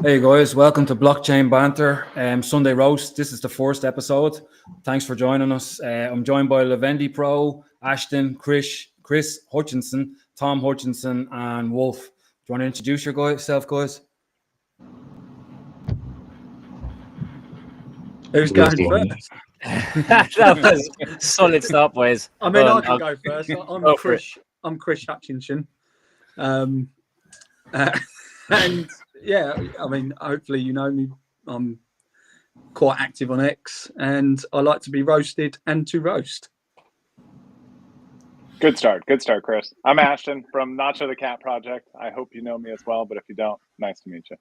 Hey guys, welcome to Blockchain Banter Sunday Roast. This is the first episode. Thanks for joining us. I'm joined by LevendiPro, Ashton, Chris Hutchinson, Tom Hutchinson, and Wolf. Do you want to introduce yourself, guys? Who's going first? That was a solid start, boys. I mean, I can go first. I'm Chris Hutchinson. And yeah, I mean, hopefully you know me. I'm quite active on X, and I like to be roasted and to roast. Good start, Chris. I'm Ashton from Nacho the Cat Project. I hope you know me as well, but if you don't, nice to meet you.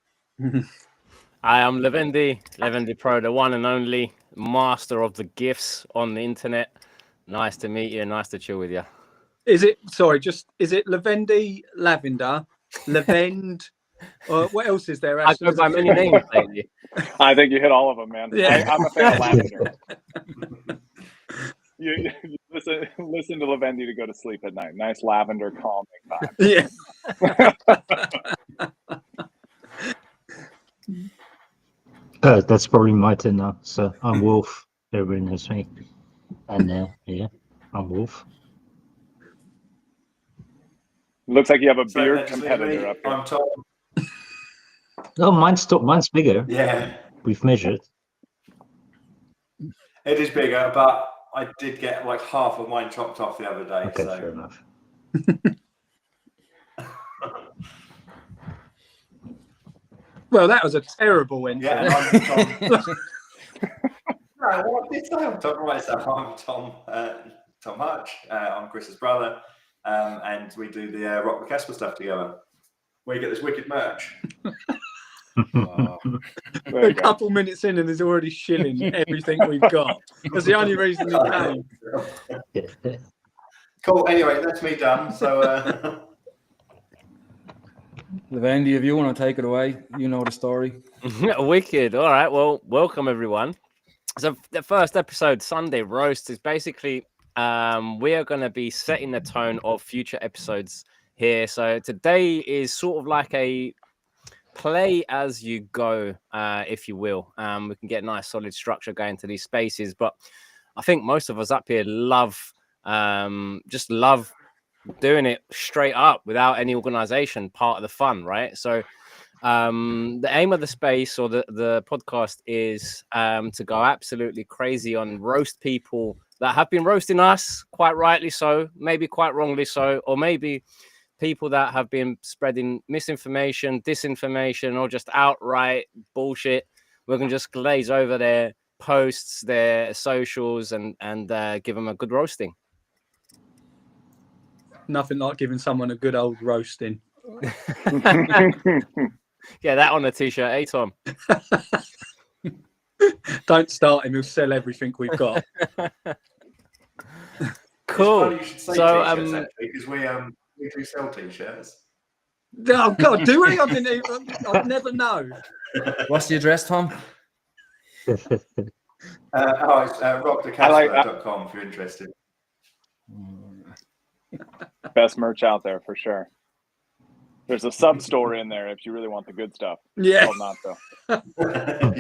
I am LevendiPro, the one and only master of the GIFs on the internet. Nice to meet you. Nice to chill with you. Is it Levendi, Lavender, Levend? What else is there? I go by many names lately. I think you hit all of them, man. Yeah. I'm a fan of lavender. you listen to Levendi to go to sleep at night. Nice lavender calming vibe. Yeah. That's probably my turn now. So I'm Wolf. Everybody knows me. And yeah, I'm Wolf. Looks like you have a beard competitor up here. I'm Tom. Oh, mine's bigger. Yeah, We've measured. it is bigger, but I did get like half of mine chopped off the other day. Okay, so. fair enough. Well, that was a terrible intro. Yeah, I'm Tom. No, what did I say? I'm talking about myself. I'm Tom Hutch. I'm Chris's brother, and we do the Rock the Casper stuff together. We get this wicked merch. A couple minutes in and there's already shilling everything we've got. That's the only reason he came. Cool. Anyway, that's me done. So, Levendi, if you want to take it away, you know the story. Wicked. All right. Well, welcome everyone. So the first episode, Sunday Roast, is basically we are going to be setting the tone of future episodes here. So today is sort of like a play as you go, if you will. We can get a nice solid structure going to these spaces, but I think most of us up here just love doing it straight up without any organization, part of the fun, right? So the aim of the space or the podcast is to go absolutely crazy on roast people that have been roasting us, quite rightly so, maybe quite wrongly so, or maybe people that have been spreading misinformation, disinformation, or just outright bullshit. We can just glaze over their posts, their socials, and give them a good roasting. Nothing like giving someone a good old roasting. Yeah, that on a t-shirt, eh, Tom? Don't start him, he'll sell everything we've got. Cool. you should say So, t-shirts, actually, because we do sell t-shirts. Oh God, do we? I'd never know. What's the address, Tom? It's rockthecasper.com if you're interested. Best merch out there for sure. There's a sub store in there if you really want the good stuff. Yeah. Not so.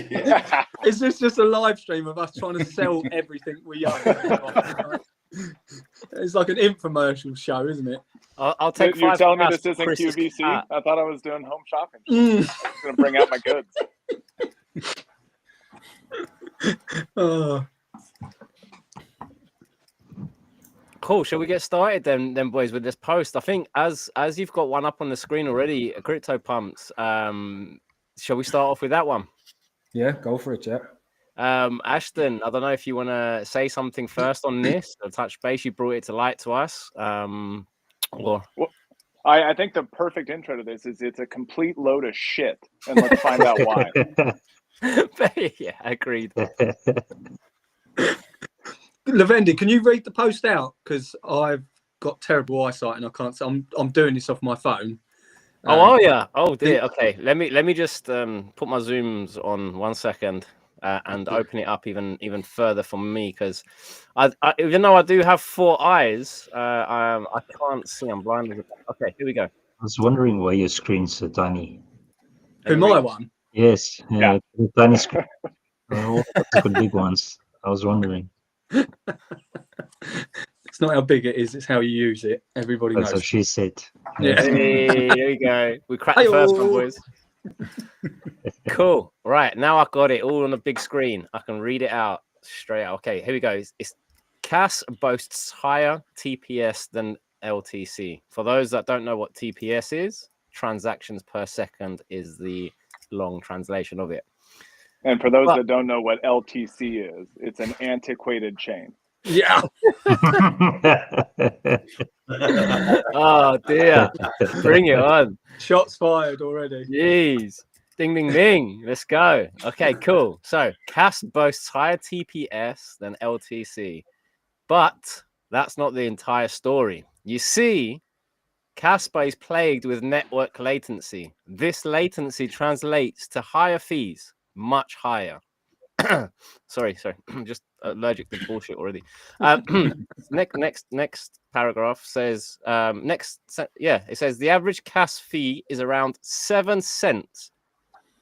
Yeah. Is this just a live stream of us trying to sell everything we own? It's like an infomercial show, isn't it? I'll take. You're telling me this isn't Chris's QVC? cat. I thought I was doing home shopping. I was going to bring out my goods. Oh. Cool. Shall we get started then, boys, with this post? I think as you've got one up on the screen already, Cryptopumpz. Shall we start off with that one? Yeah, go for it, yeah. Ashton, I don't know if you want to say something first on this or touch base. You brought it to light to us. Or I think the perfect intro to this is it's a complete load of shit, and let's find out why. Yeah, agreed. Levendi, can you read the post out? Because I've got terrible eyesight and I can't. I'm doing this off my phone. Oh yeah. Oh dear. Okay. Let me just put my zooms on 1 second and open it up even further for me, because I even though I do have 4 eyes, I can't see. I'm blind. Okay, here we go. I was wondering why your screen's so tiny. Who, my one? Yes. Yeah. The tiny screen. All the big ones. I was wondering. It's not how big it is; it's how you use it. Everybody That's what knows. she said. Yeah. Hey, there we go. We cracked the first one, boys. Cool. Right, now I got it all on the big screen. I can read it out straight out. Okay, here we go. It's CAS boasts higher TPS than LTC. For those that don't know what TPS is, transactions per second is the long translation of it. And for those that don't know what LTC is, it's an antiquated chain. Yeah. Oh dear. Bring it on. Shots fired already. Jeez. Ding, ding, ding. Let's go. Okay, cool. So CAS boasts higher TPS than LTC. But that's not the entire story. You see, Casper is plagued with network latency. This latency translates to higher fees, much higher. sorry, I'm just allergic to bullshit already. Next paragraph says it says the average CAS fee is around 7 cents.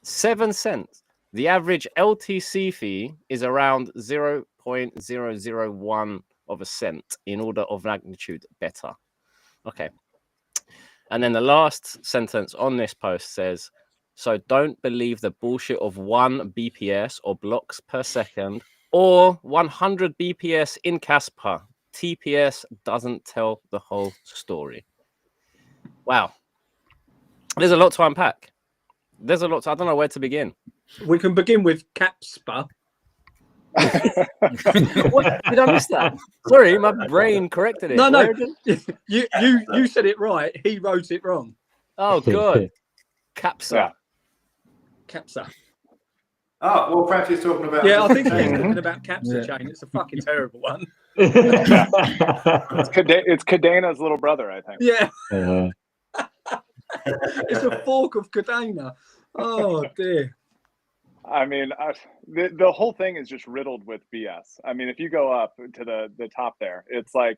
7 cents. The average LTC fee is around 0.001 of a cent in order of magnitude better. Okay. And then the last sentence on this post says, so don't believe the bullshit of 1 BPS or blocks per second or 100 BPS in Casper. TPS doesn't tell the whole story. Wow. There's a lot to unpack. I don't know where to begin. We can begin with Capspa. What? Did I miss that? Sorry, my brain corrected it. No. Where did- You said it right. He wrote it wrong. Oh, good. Capsa. Yeah. Capsa. Oh, well, perhaps he's talking about. Yeah, I think he's chain. talking about Capsa chain. It's a fucking terrible one. It's Cadena's little brother, I think. Yeah. It's a fork of Cadena. Oh dear. I mean, the whole thing is just riddled with BS. I mean, if you go up to the top there, it's like,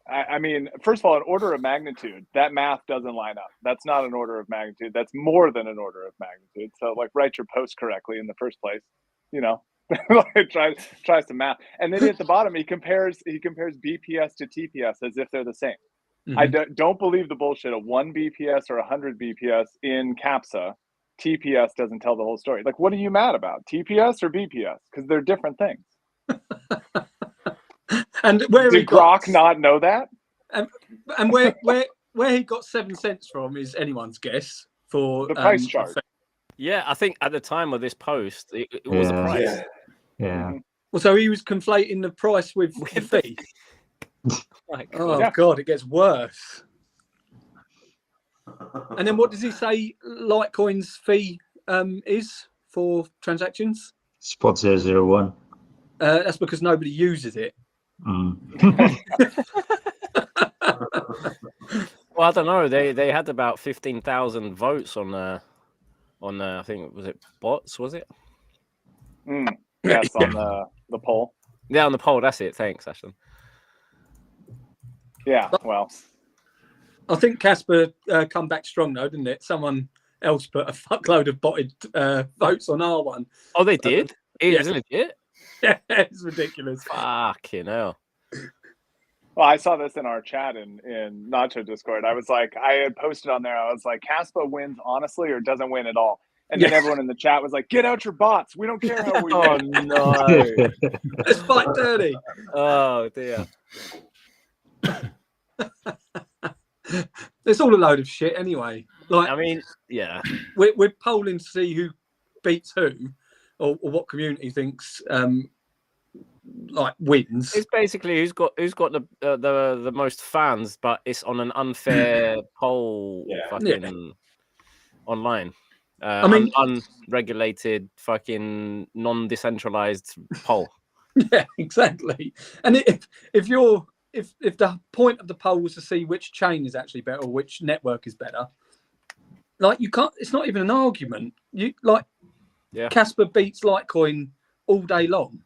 I mean, first of all, an order of magnitude, that math doesn't line up. That's not an order of magnitude. That's more than an order of magnitude. So, like, write your post correctly in the first place. You know, like, tries to math, and then at the bottom he compares BPS to TPS as if they're the same. Mhm. I don't believe the bullshit of 1 BPS or 100 BPS in CAPSA. TPS doesn't tell the whole story. Like, what are you mad about? TPS or BPS? Because they're different things. And where Did Grok not know that? And where he got 7 cents from is anyone's guess for The price chart. Yeah, I think at the time of this post, it was a price. Yeah. Well, so he was conflating the price with the fee. Like, Oh Yeah. God, it gets worse. And then what does he say Litecoin's fee is for transactions? Spot 001. That's because nobody uses it. well, I don't know. They had about 15,000 votes on I think was it bots? Was it? Yes, on the poll. Yeah, on the poll. That's it. Thanks, Ashton. Yeah, well, I think Casper come back strong though, didn't it? Someone else put a fuckload of botted votes on our one. Oh, they did. It yeah. was legit. Yeah, it's ridiculous. Fucking hell. well, I saw this in our chat in Nacho Discord. I was like, I had posted on there. I was like, Caspa wins honestly or doesn't win at all. And then everyone in the chat was like, get out your bots. We don't care how we Oh win. no. Let's fight dirty. Oh dear. It's all a load of shit anyway. Like, I mean, yeah. we're polling to see who beats who, or what community thinks like wins. It's basically who's got the most fans, but it's on an unfair poll, fucking online. I mean, unregulated, fucking non-decentralized poll. Yeah, exactly. And if the point of the poll was to see which chain is actually better or which network is better, like you can't. It's not even an argument. You like, Casper beats Litecoin all day long.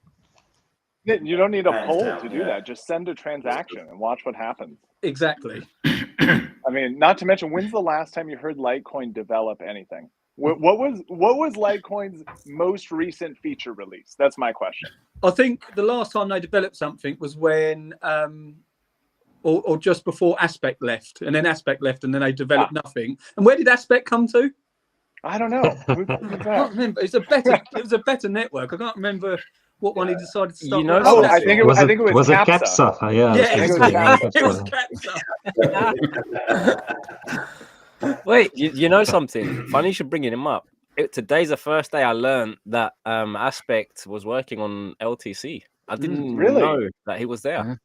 You don't need a poll to do that. Just send a transaction and watch what happens. Exactly. I mean, not to mention, when's the last time you heard Litecoin develop anything? What was Litecoin's most recent feature release? That's my question. I think the last time they developed something was when, or just before Aspect left, and then Aspect left, and then they developed nothing. And where did Aspect come to? I don't know. I can't remember. It was a better network. I can't remember what one he decided to start. You know, Oh, something. I think it was Capsa. Yeah, it was Capsa. Wait, you know something? Funny you should bring him up. Today's the first day I learned that Aspect was working on LTC. I didn't Really? know that he was there.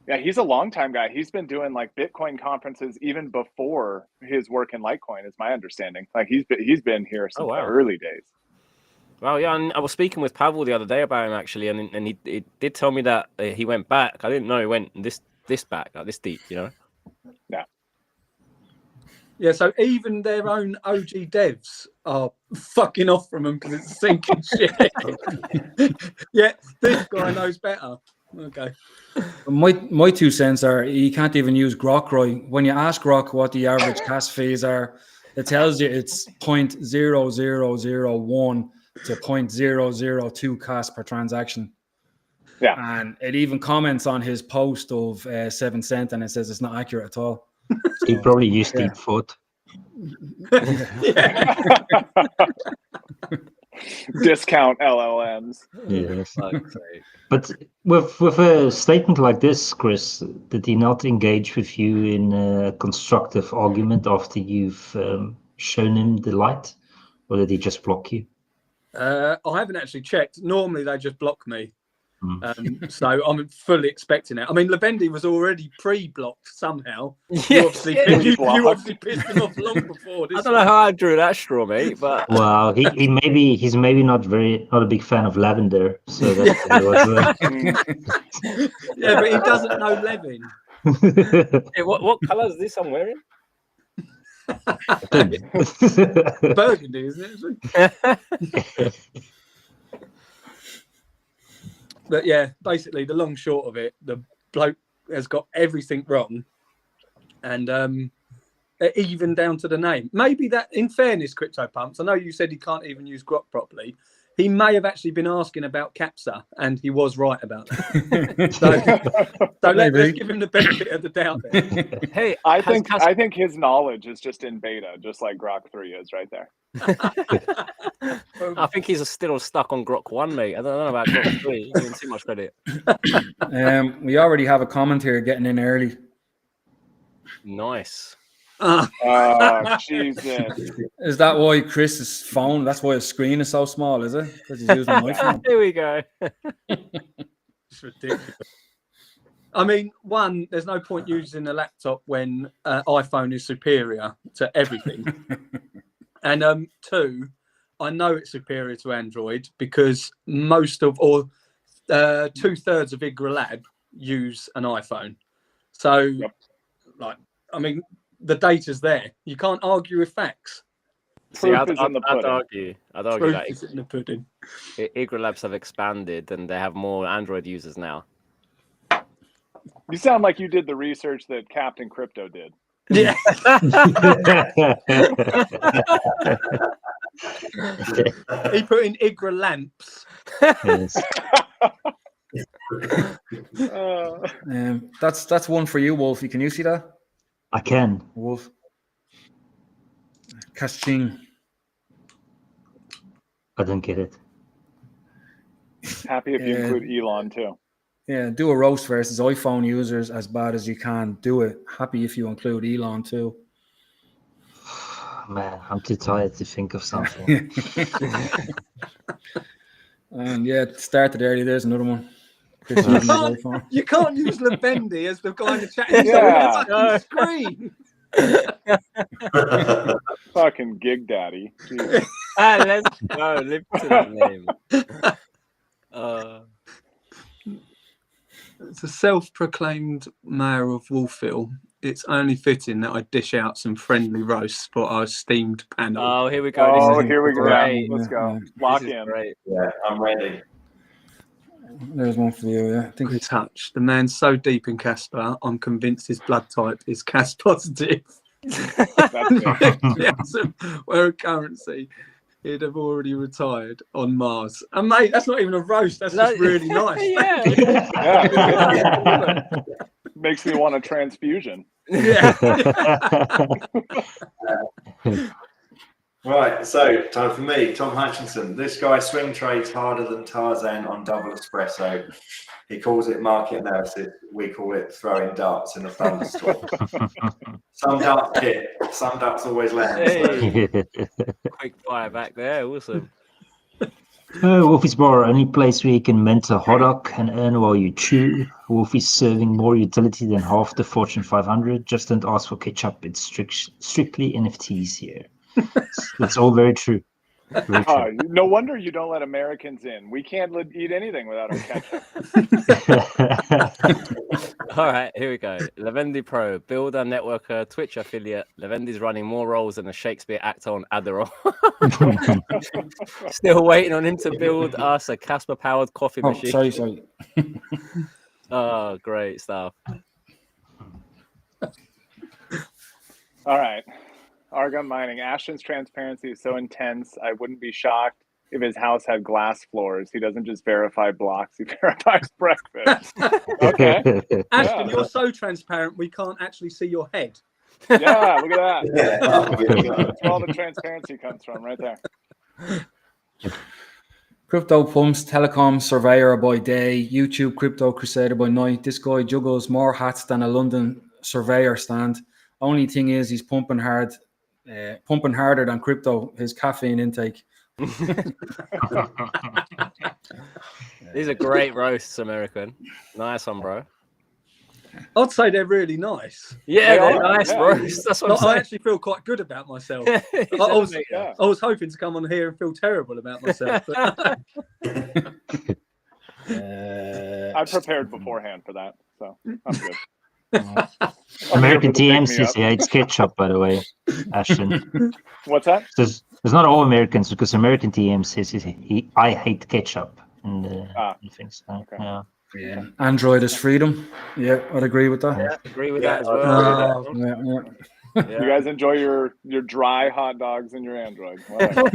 Yeah, he's a longtime guy. He's been doing like Bitcoin conferences even before his work in Litecoin, is my understanding. Like he's been here since the early days. Well, yeah, and I was speaking with Pavel the other day about him actually, and he did tell me that he went back. I didn't know he went this back, like this deep, you know. Yeah. Yeah, so even their own OG devs are fucking off from them because it's sinking shit. Yeah, this guy knows better. Okay. My 2 cents are you can't even use Grok, right? When you ask Grok what the average gas fees are, it tells you it's 0.0001 to 0.002 gas per transaction. Yeah. And it even comments on his post of 7 cent, and it says it's not accurate at all. He probably used deep thought. Discount LLMs. Yes. But with a statement like this, Chris, did he not engage with you in a constructive argument after you've shown him the light, or did he just block you? I haven't actually checked. Normally they just block me. So I'm fully expecting it. I mean, Levendi was already pre-blocked somehow. You obviously pissed him off long before this. I don't know how I drew that straw, mate. But well, he's maybe not a big fan of lavender, so that was. Yeah, but he doesn't know Levin. hey, what colour is this I'm wearing? Burgundy, isn't it? But yeah, basically the long short of it, the bloke has got everything wrong, and even down to the name. Maybe that, in fairness, Cryptopumpz, I know you said he can't even use Grok properly. He may have actually been asking about Capsa, and he was right about that. So let's give him the benefit of the doubt there. Hey, I think his knowledge is just in beta, just like Grok 3 is right there. I think he's still stuck on Grok 1, mate. I don't know about Grok 3. You're giving too much credit. We already have a comment here getting in early. Nice. Oh, Jesus. Is that why Chris's phone, that's why his screen is so small, is it? Because he's using my phone. Here we go. It's ridiculous. I mean, one, there's no point using a laptop when iPhone is superior to everything. And two, I know it's superior to Android because most of, or 2/3 of Igra Lab use an iPhone. So, like, I mean, the data's there. You can't argue with facts. See, I'd argue Proof that is in the pudding. Igra Labs have expanded and they have more Android users now. You sound like you did the research that Captain Crypto did. Yeah. He put in Igra lamps. Yes. That's one for you, Wolfie. Can you see that? I can. Wolf. Kashing. I don't get it. Happy if you include Elon too. Yeah, do a roast versus iPhone users as bad as you can. Do it. Happy if you include Elon too. Man, I'm too tired to think of something. And yeah, it started early. There's another one. You can't use Levendi as the guy in the chat. Yeah. Screen. Fucking gig daddy. Let's go. Live to that name. It's a self-proclaimed mayor of Wolfville. It's only fitting that I dish out some friendly roasts for our esteemed panel. Oh, here we go. Here we go. Great. Let's go. Yeah. Lock This is in. great. Yeah, I'm ready. There's one for you. Yeah, I think Chris Hutch, the man's so deep in Casper, I'm convinced his blood type is Cas positive. That's it. Where a currency, he'd have already retired on Mars. And mate, that's not even a roast. That's just really nice. Yeah. Makes me want a transfusion. Yeah. Right, so time for me, Tom Hutchinson. This guy swing trades harder than Tarzan on double espresso. He calls it market analysis. We call it throwing darts in a thunderstorm. Some darts hit, some darts always land. Hey. Quick fire back there. Awesome. Wolfie's Bar, only place where you can mint a hot dog and earn while you chew. Wolfie's serving more utility than half the Fortune 500. Just don't ask for ketchup. It's strictly NFTs here. That's all very true. Very true. No wonder you don't let Americans in. We can't eat anything without our ketchup. All right, here we go. LevendiPro, builder, networker, Twitch affiliate. Levendi's running more roles than a Shakespeare actor on Adderall. Still waiting on him to build us a Casper-powered coffee machine. Sorry. Oh, great stuff. All right. Argon Mining. Ashton's transparency is so intense, I wouldn't be shocked if his house had glass floors. He doesn't just verify blocks, he verifies breakfast. Okay. Ashton, you're so transparent, we can't actually see your head. Yeah, look at that. That's where all the transparency comes from, right there. Cryptopumpz, telecom surveyor by day, YouTube crypto crusader by night. This guy juggles more hats than a London surveyor stand. Only thing is he's pumping harder than crypto, his caffeine intake. These are great roasts, American. Nice one, bro. I'd say they're really nice. Yeah, they're are, nice yeah. roasts. That's what I'm I saying. actually feel quite good about myself. Exactly. I was hoping to come on here and feel terrible about myself. But... I prepared beforehand for that, so I'm good. American TM says he hates ketchup, by the way, Ashton. What's that? There's not all Americans, because American TM says I hate ketchup. And things. Okay. Yeah. Android is freedom. Yeah, I'd agree with that. Yeah, agree with that as well. You guys enjoy your dry hot dogs and your Android. Whatever.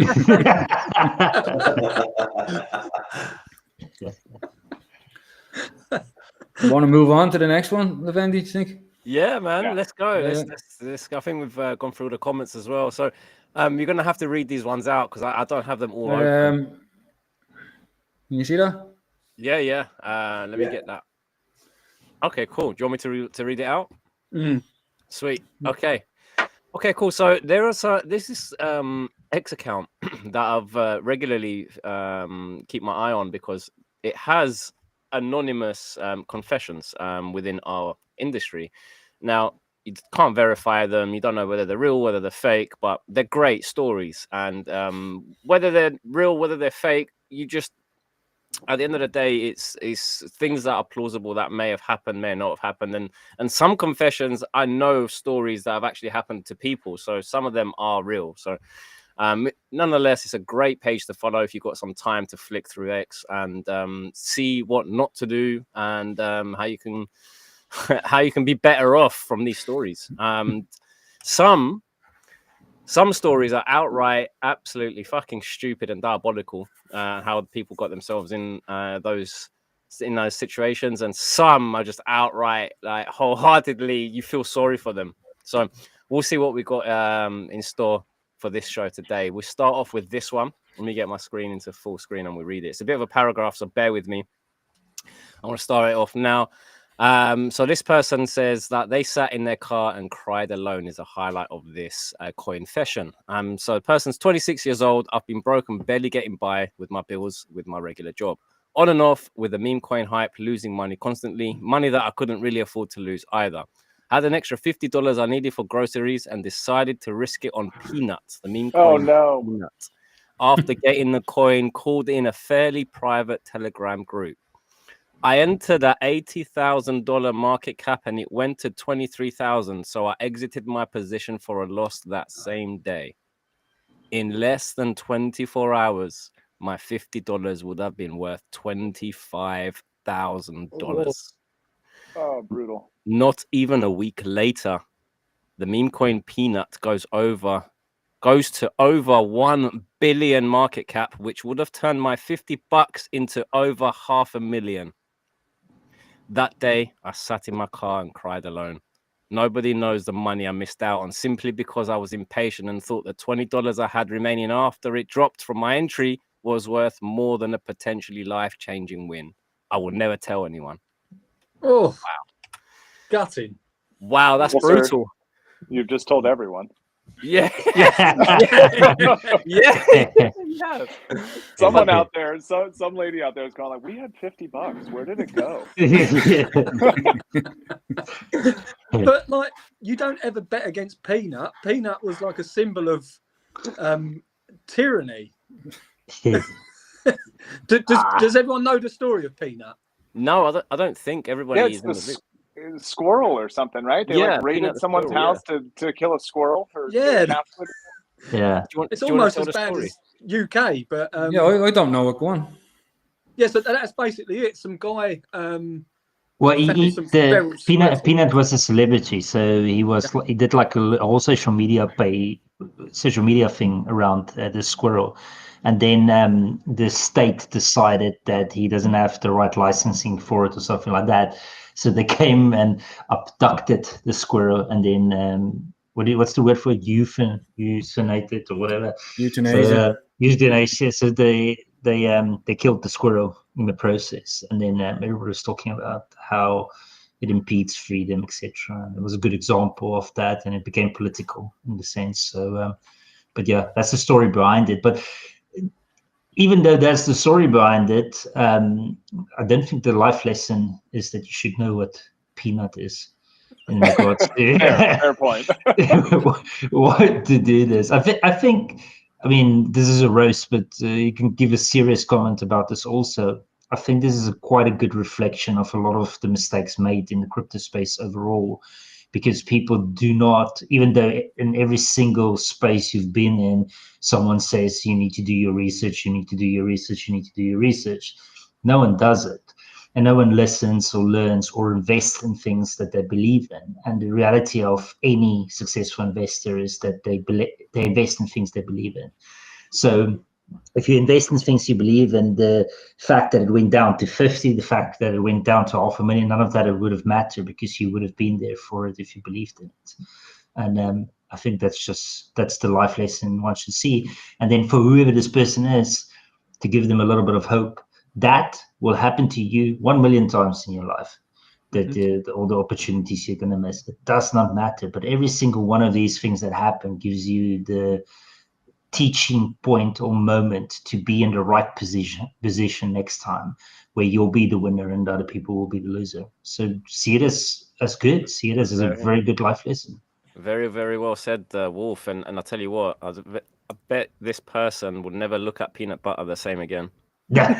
You want to move on to the next one, Levendi, do you think? Yeah, man. Yeah. Let's go. Yeah. Let's go. I think we've gone through the comments as well. So you're going to have to read these ones out because I don't have them all open. Can you see that? Yeah. Let me get that. Okay, cool. Do you want me to read it out? Sweet. Okay, cool. So this is X account that I've regularly keep my eye on because it has anonymous confessions within our industry. Now, you can't verify them. You don't know whether they're real, whether they're fake, but they're great stories. And whether they're real, whether they're fake, you just, at the end of the day, it's things that are plausible that may have happened, may not have happened. And some confessions, I know stories that have actually happened to people. So some of them are real. So nonetheless, it's a great page to follow if you've got some time to flick through X and see what not to do and how you can be better off from these stories. Some stories are outright absolutely fucking stupid and diabolical, how people got themselves in those situations, and some are just outright, like, wholeheartedly you feel sorry for them. So we'll see what we got in store for this show today. We'll start off with this one. Let me get my screen into full screen and we'll read it. It's a bit of a paragraph, so bear with me. I want to start it off now. So this person says that they sat in their car and cried alone is a highlight of this confession. So the person's 26 years old. I've been broke and barely getting by with my bills with my regular job. On and off with the meme coin hype, losing money constantly, money that I couldn't really afford to lose either. Had an extra $50 I needed for groceries and decided to risk it on peanuts. The meme coin. Oh no! Peanuts. After getting the coin, called in a fairly private Telegram group. I entered at $80,000 market cap and it went to 23,000. So I exited my position for a loss that same day. In less than 24 hours, my $50 would have been worth $25,000. Oh, brutal. Not even a week later, the meme coin Peanut goes to over 1 billion market cap, which would have turned my $50 into over $500,000. That day, I sat in my car and cried alone. Nobody knows the money I missed out on simply because I was impatient and thought the $20 I had remaining after it dropped from my entry was worth more than a potentially life-changing win. I will never tell anyone. Oh, wow. Gutting. Wow, that's Well, brutal. Sir, you've just told everyone. Yeah. Yeah. Someone out there, some lady out there is going like, we had $50. Where did it go? But like, you don't ever bet against Peanut. Peanut was like a symbol of tyranny. Does everyone know the story of Peanut? No, I don't think everybody is in the squirrel or something, right? They like raided someone's house to kill a squirrel. It's almost as bad as UK, but I don't know it. Go on. Yeah, so that's basically it. Some guy. Well, Peanut was a celebrity, so he did like a whole social media thing around the squirrel, and then the state decided that he doesn't have the right licensing for it or something like that. So they came and abducted the squirrel, and then what's the word for it? Euthanized or whatever. Euthanasia. Euthanasia. So they killed the squirrel in the process, and then everybody was talking about how it impedes freedom, etc. And it was a good example of that, and it became political in the sense. So, but yeah, that's the story behind it. But even though that's the story behind it, I don't think the life lesson is that you should know what peanut is in regards to fair point. what to do this. I think. I mean, this is a roast, but you can give a serious comment about this also. I think this is quite a good reflection of a lot of the mistakes made in the crypto space overall, because people do not, even though in every single space you've been in, someone says you need to do your research, you need to do your research, you need to do your research. No one does it. And no one listens or learns or invests in things that they believe in. And the reality of any successful investor is that they invest in things they believe in. So if you invest in things you believe in, the fact that it went down to 50, the fact that it went down to $500,000, none of that would have mattered, because you would have been there for it if you believed in it. And I think that's the life lesson one should see. And then for whoever this person is, to give them a little bit of hope. That will happen to you 1 million times in your life. That all the opportunities you're going to miss. It does not matter. But every single one of these things that happen gives you the teaching point or moment to be in the right position next time, where you'll be the winner and other people will be the loser. So see it as good. See it as a very good life lesson. Very, very well said, Wolf. And I'll tell you what, I bet this person would never look at peanut butter the same again. Yeah.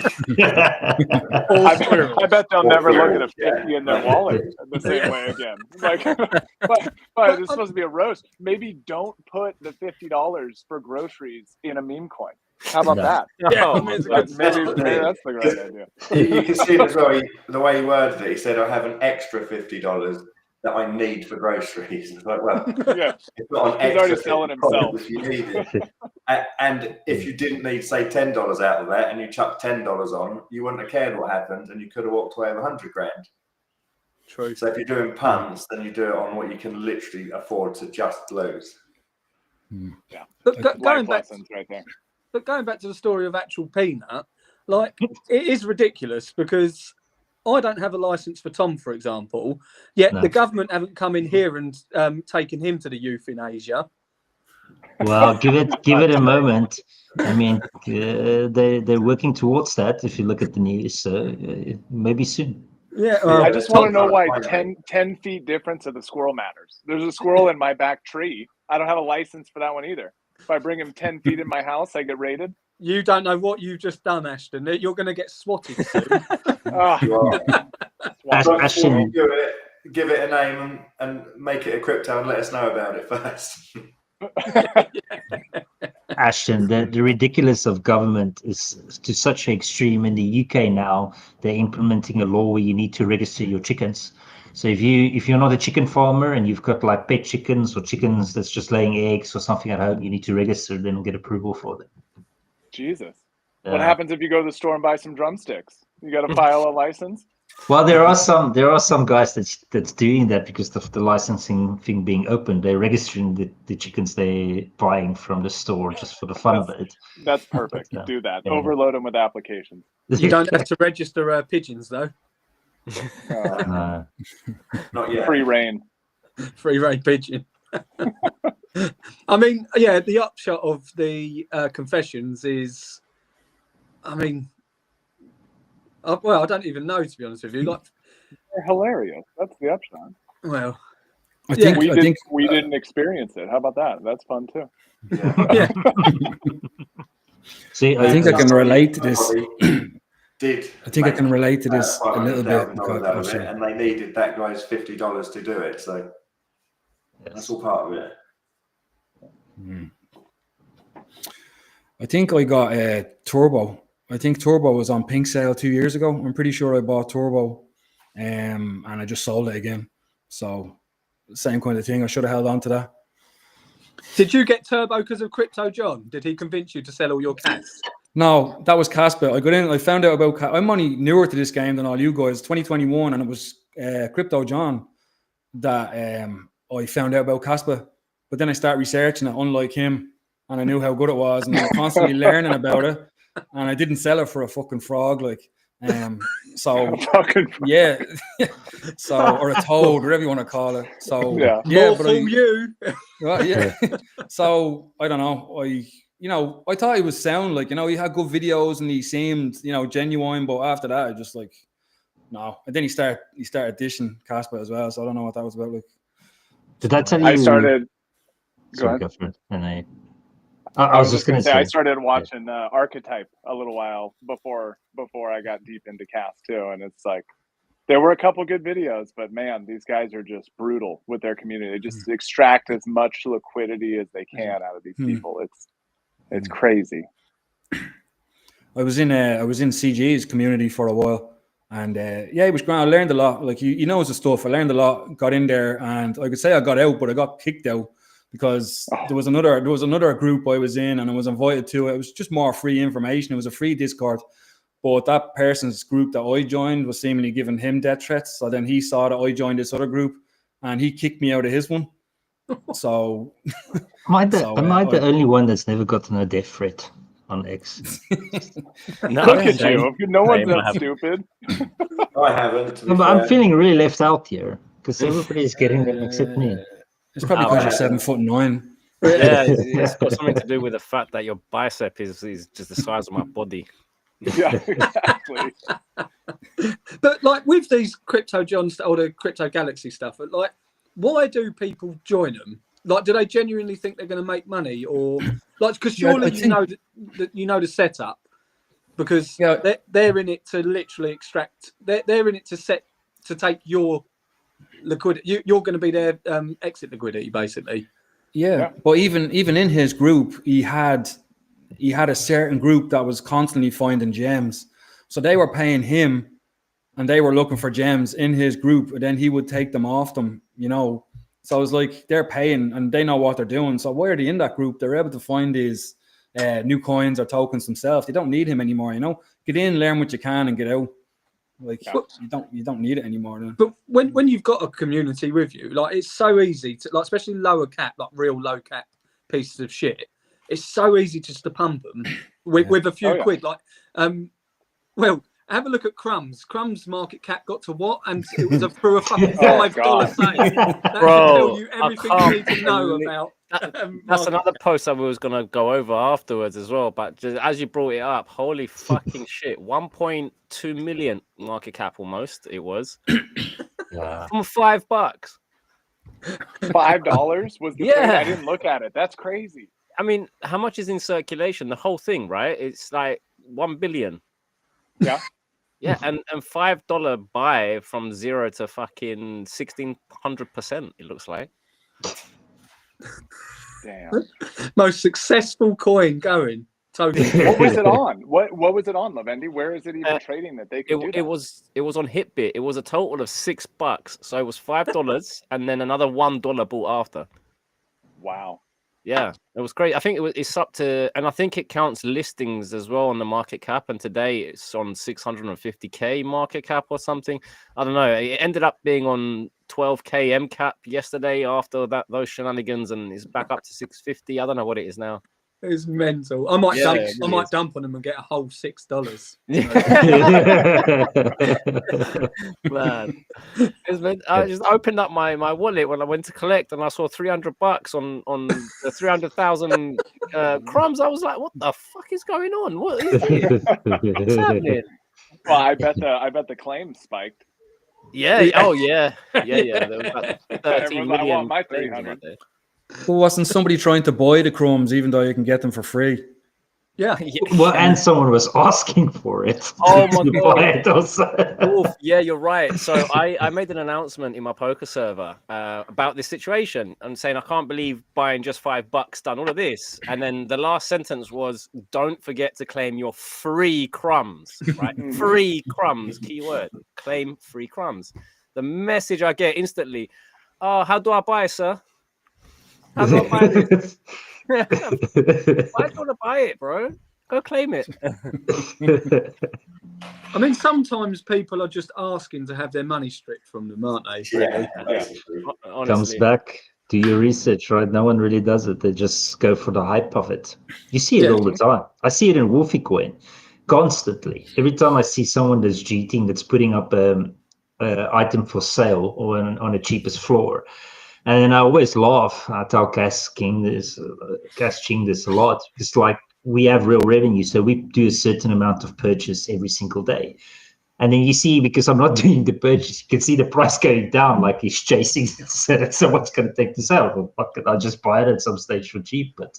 I bet they'll never look at a 50 in their wallet the same way again. Like, but it's supposed to be a roast. Maybe don't put the $50 for groceries in a meme coin. How about that? Yeah, maybe that's the right idea. You can see it as well. The way he worded it, he said, "I have an extra $50 that I need for groceries." It's like, well, yeah, it's not an he's extra already selling himself. if you need it. And if you didn't need, say, $10 out of that, and you chucked $10 on, you wouldn't have cared what happened, and you could have walked away with $100 grand. True. So if you're doing punts, then you do it on what you can literally afford to just lose. Yeah, but going back right there. But going back to the story of actual peanut, like, it is ridiculous, because I don't have a license for Tom, for example, yet the government haven't come in here and taken him to the euthanasia. Well, give it a moment. I mean, they're working towards that. If you look at the news, so maybe soon. Yeah, I just want to know why 10 feet difference of the squirrel matters. There's a squirrel in my back tree. I don't have a license for that one either. If I bring him 10 feet in my house, I get raided. You don't know what you've just done, Ashton. You're going to get swatted soon. Ashton, give it a name and make it a crypto and let us know about it first. Ashton, the ridiculous of government is to such an extreme. In the UK now, they're implementing a law where you need to register your chickens. So if you're not a chicken farmer and you've got like pet chickens or chickens that's just laying eggs or something at home, you need to register them and get approval for them. Jesus. What happens if you go to the store and buy some drumsticks? You got to file a license? Well, there are some guys that's doing that because of the licensing thing being open. They're registering the chickens they're buying from the store just for the fun of it. That's perfect. Yeah. Do that. Yeah. Overload them with applications. You don't have to register pigeons though. Not yet. Free reign. Free range pigeon. I mean, yeah, the upshot of the confessions is, I mean, well, I don't even know, to be honest with you. Like, They're hilarious. That's the upshot. well, I think we didn't experience it. How about that? That's fun too. yeah. See, I think I can relate to this. I think I can relate to this a little bit. Because, and they needed that guy's $50 to do it, so that's all part of it. I think I got a Turbo. I think Turbo was on pink sale 2 years ago. I'm pretty sure I bought Turbo, and I just sold it again. So same kind of thing. I should have held on to that. Did you get Turbo because of Crypto John? Did he convince you to sell all your cats? No, that was Casper. I got in. I found out about. I'm only newer to this game than all you guys. 2021, and it was Crypto John that I found out about Casper. But then I started researching it, unlike him, and I knew how good it was, and I was constantly learning about it. And I didn't sell it for a fucking frog, like. So yeah, so or a toad, whatever you want to call it. So yeah, but you. Well, yeah. So I don't know. I thought he was sound, like, he had good videos and he seemed, genuine. But after that, I just like, no. And then he started dishing Casper as well. So I don't know what that was about. Like, did I tell you? I started. Sorry, go for it. And I was just going to say I started watching Archetype a little while before I got deep into cast too, and it's like there were a couple good videos, but man, these guys are just brutal with their community. They just extract as much liquidity as they can out of these people. It's crazy. I was in CG's community for a while, and it was great. I learned a lot. Like he knows the stuff. I learned a lot. Got in there, and I could say I got out, but I got kicked out. Because there was another group I was in, and I was invited to. It was just more free information. It was a free Discord, but that person's group that I joined was seemingly giving him death threats. So then he saw that I joined this other group, and he kicked me out of his one. So, am I the only one that's never gotten a death threat on X? No, look at you! No one's that stupid. I haven't. No, but I'm feeling really left out here because everybody's getting them except me. It's probably because you're 7'9". Yeah, it's got something to do with the fact that your bicep is just the size of my body. Yeah, exactly. But like with these Crypto Johns or the Crypto Galaxy stuff, like why do people join them? Like, do they genuinely think they're going to make money, or like because surely you know the setup because they're in it to literally extract. They're in it to take your liquidity. You're going to be their exit liquidity, basically. Yeah, but even in his group, he had a certain group that was constantly finding gems, so they were paying him, and they were looking for gems in his group, and then he would take them off them. So it's like they're paying and they know what they're doing. So why are they in that group? They're able to find these new coins or tokens themselves. They don't need him anymore. Get in, learn what you can, and get out. Like you don't need it anymore. Then. But when you've got a community with you, like it's so easy to like, especially lower cap, like real low cap pieces of shit. It's so easy just to pump them with a few quid. Like, well, have a look at Crumbs. Crumbs market cap got to what? And it was through a fucking $5 sale. That tell you everything you need to know about. That's another post I was going to go over afterwards as well. But just as you brought it up, holy fucking shit. 1.2 million market cap almost it was. From $5. $5 was the thing? I didn't look at it. That's crazy. I mean, how much is in circulation? The whole thing, right? It's like 1 billion. Yeah. Yeah, and $5 buy from 0 to fucking 1,600%. It looks like. Damn. Most successful coin going Totally. What was it on? What was it on, Levendi? Where is it even trading that they could do that? It was on Hitbit. It was a total of $6, so it was $5 and then another $1 bought after. Wow. Yeah, it was great. I think it's up to, and I think it counts listings as well on the market cap. And today it's on 650K market cap or something. I don't know. It ended up being on 12K M cap yesterday after those shenanigans, and it's back up to 650. I don't know what it is now. It's mental. I might dump on them and get a whole $6. Man, I just opened up my wallet when I went to collect, and I saw $300 on the 300,000 crumbs. I was like, "What the fuck is going on? What is this? What's happening?" Well, I bet the claims spiked. Yeah. Oh yeah. There was about 13 Everyone's like, I million want my claims on 300. that day. Well, wasn't somebody trying to buy the crumbs even though you can get them for free? Yeah. Well, and someone was asking for it. Oh my to God. buy it also. Oof, yeah, you're right. So I made an announcement in my poker server about this situation and saying I can't believe buying just $5 done all of this. And then the last sentence was, "Don't forget to claim your free crumbs." Right? Free crumbs, keyword. Claim free crumbs. The message I get instantly, "Oh, how do I buy, sir? How do I buy this?" Why do you want to buy it, bro? Go claim it. I mean, sometimes people are just asking to have their money stripped from them, aren't they? Yeah, Honestly. Comes back, do your research, right? No one really does it. They just go for the hype of it. You see it all the time. I see it in Wolfie Coin constantly. Every time I see someone that's cheating, that's putting up an item for sale or on the cheapest floor. And then I always laugh. I tell Cass Ching this a lot. It's like we have real revenue, so we do a certain amount of purchase every single day. And then you see, because I'm not doing the purchase, you can see the price going down, like he's chasing someone's going to take this out. Well, fuck it, I'll just buy it at some stage for cheap. But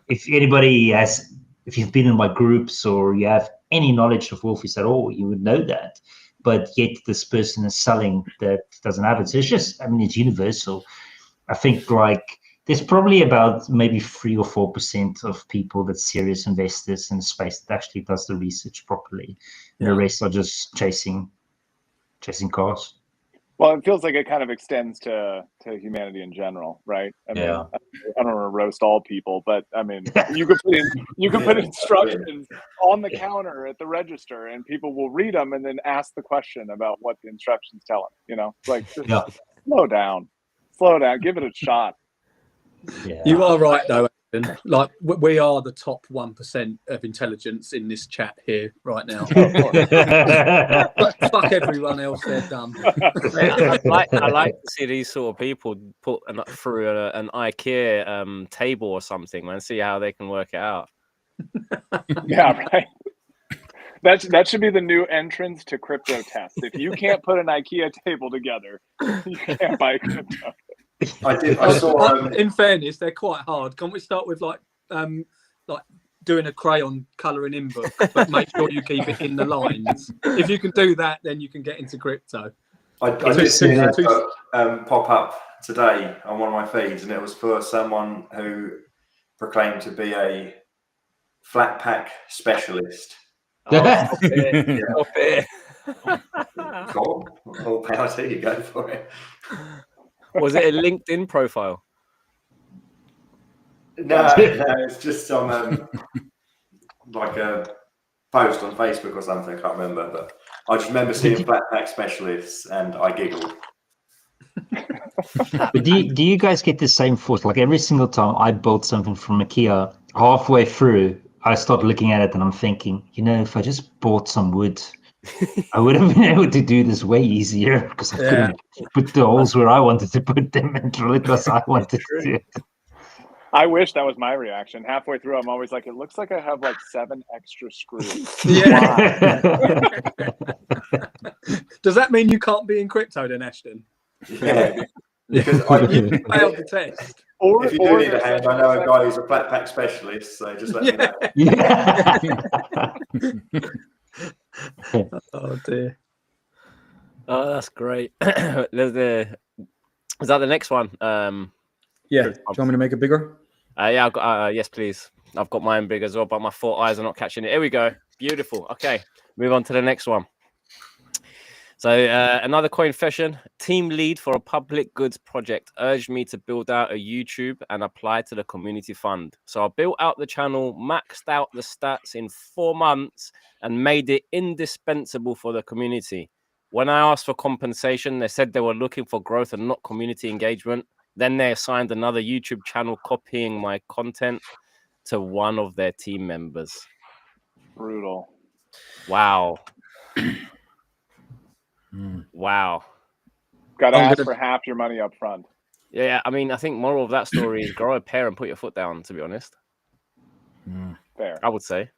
if you've been in my groups or you have any knowledge of Wolfies at all, you would know that. But yet this person is selling that doesn't have it. So it's just, I mean, it's universal. I think like there's probably about maybe 3 or 4% of people that's serious investors in the space that actually does the research properly. And the rest are just chasing cars. Well, it feels like it kind of extends to humanity in general, right? I mean, I don't want to roast all people, but I mean, you could put instructions on the counter at the register, and people will read them and then ask the question about what the instructions tell them. You know, like just slow down, give it a shot. Yeah. You are right, though. Ashton. Like we are the top 1% of intelligence in this chat here right now. Fuck everyone else, they're dumb. I like to see these sort of people put through an IKEA table or something, man. See how they can work it out. Yeah, right. That should be the new entrance to crypto tests. If you can't put an IKEA table together, you can't buy crypto. I saw. In fairness, they're quite hard. Can't we start with like doing a crayon colouring in book, but make sure you keep it in the lines? If you can do that, then you can get into crypto. I did see that pop up today on one of my feeds, and it was for someone who proclaimed to be a flat pack specialist. Stop it. Cool. All power to you, go for it. Was it a LinkedIn profile? No, it's just some like a post on Facebook or something. I can't remember, but I just remember seeing flat pack specialists, and I giggled. But do you guys get the same thought? Like every single time I build something from IKEA, halfway through I start looking at it and I'm thinking, if I just bought some wood, I would have been able to do this way easier because I couldn't put the holes where I wanted to put them and drill it as I wanted to do it. I wish that was my reaction. Halfway through, I'm always like, it looks like I have like 7 extra screws. Yeah. Does that mean you can't be in crypto then, Ashton? Yeah. Because you failed the test. If you do need a hand, I know a guy who's a flat pack specialist, so just let me know. Yeah. Oh dear. Oh, that's great. Is that the next one? Yeah. Do you want me to make it bigger? Yeah. Yes, please. I've got mine big as well, but my 4 eyes are not catching it. Here we go. Beautiful. Okay, move on to the next one. So another coin fashion. Team lead for a public goods project urged me to build out a YouTube and apply to the community fund. So I built out the channel, maxed out the stats in 4 months, and made it indispensable for the community. When I asked for compensation, they said they were looking for growth and not community engagement. Then they assigned another YouTube channel copying my content to one of their team members. Brutal. Wow. Wow. Got to ask for half your money up front. Yeah, I mean, I think moral of that story is grow a pair and put your foot down, to be honest. Fair. I would say.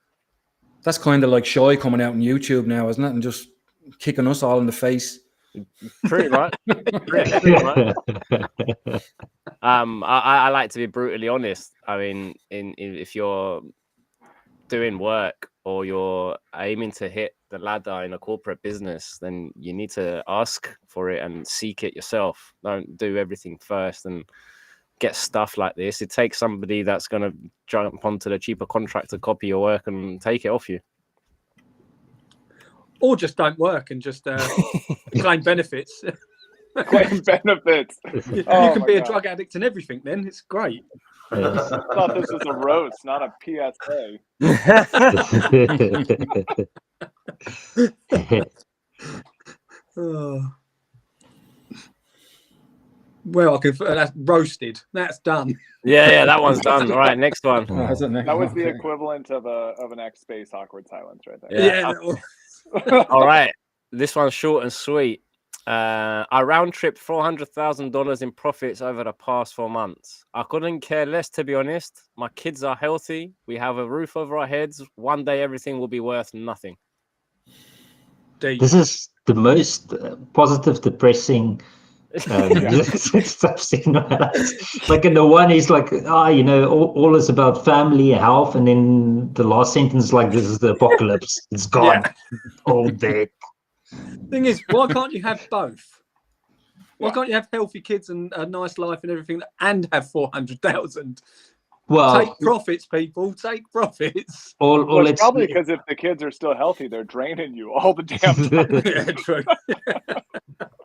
That's kind of like Shy coming out on YouTube now, isn't it? And just kicking us all in the face. Pretty much. Pretty much. I like to be brutally honest. I mean, if you're doing work or you're aiming to hit the ladder in a corporate business, then you need to ask for it and seek it yourself. Don't do everything first and get stuff like this. It takes somebody that's going to jump onto the cheaper contract to copy your work and take it off you. Or just don't work and just claim benefits. Claim benefits. You can be a drug addict and everything then. It's great. I thought this was a roast, not a PSA. Well, that's roasted. That's done. Yeah, that one's done. All right, next one. That was the equivalent of an X space awkward silence right there. Yeah. All right, this one's short and sweet. I round-tripped $400,000 in profits over the past 4 months. I couldn't care less, to be honest. My kids are healthy. We have a roof over our heads. One day, everything will be worth nothing. This is the most positive, depressing stuff I've seen. Like in the one, he's like, all is about family and health, and then the last sentence is like, this is the apocalypse. It's gone. All dead. Thing is, why can't you have both? Why can't you have healthy kids and a nice life and everything and have 400,000? Well, take profits, people. Take profits. Well, it's probably because if the kids are still healthy, they're draining you all the damn time. Yeah, true.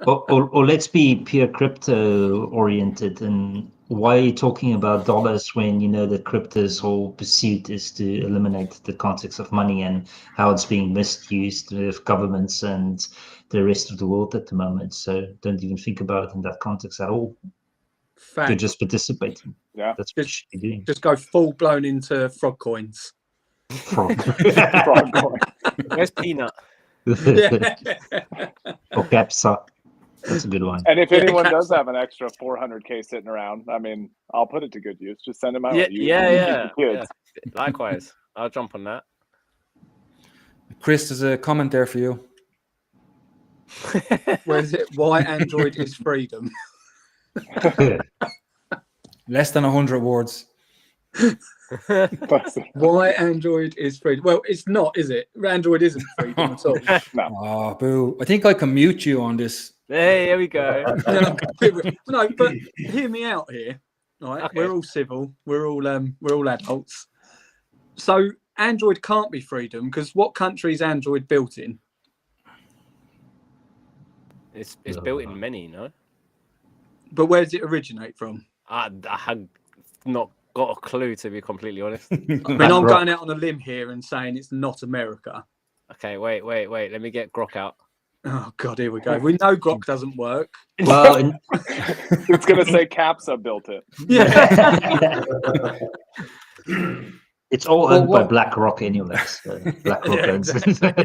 or let's be pure crypto oriented. And why are you talking about dollars when you know that crypto's whole pursuit is to eliminate the context of money and how it's being misused with governments and the rest of the world at the moment? So don't even think about it in that context at all. You're just participating. Yeah, that's what you're doing. Just go full blown into frog coins. Frog coin. Where's Peanut? Or Capsa. That's a good one. And if anyone does have an extra 400K sitting around, I mean, I'll put it to good use. Just send them out. Yeah. Likewise, I'll jump on that. Chris, there's a comment there for you. Where is it? Why Android is freedom. Less than 100 words. Why Android is freedom? Well, it's not, is it? Android isn't freedom at all. No. Oh, boo! I think I can mute you on this. Hey, here we go. No, but hear me out here. All right, okay. We're all civil. We're all adults. So Android can't be freedom because what country is Android built in? It's built in many, no? But where does it originate from? I have not got a clue, to be completely honest. I mean, I'm going out on a limb here and saying it's not America. Okay, wait. Let me get Grok out. Oh, God, here we go. We know Grok doesn't work. Well, it's going to say Capsa built it. Yeah. It's all owned by BlackRock anyway. So BlackRock owns it.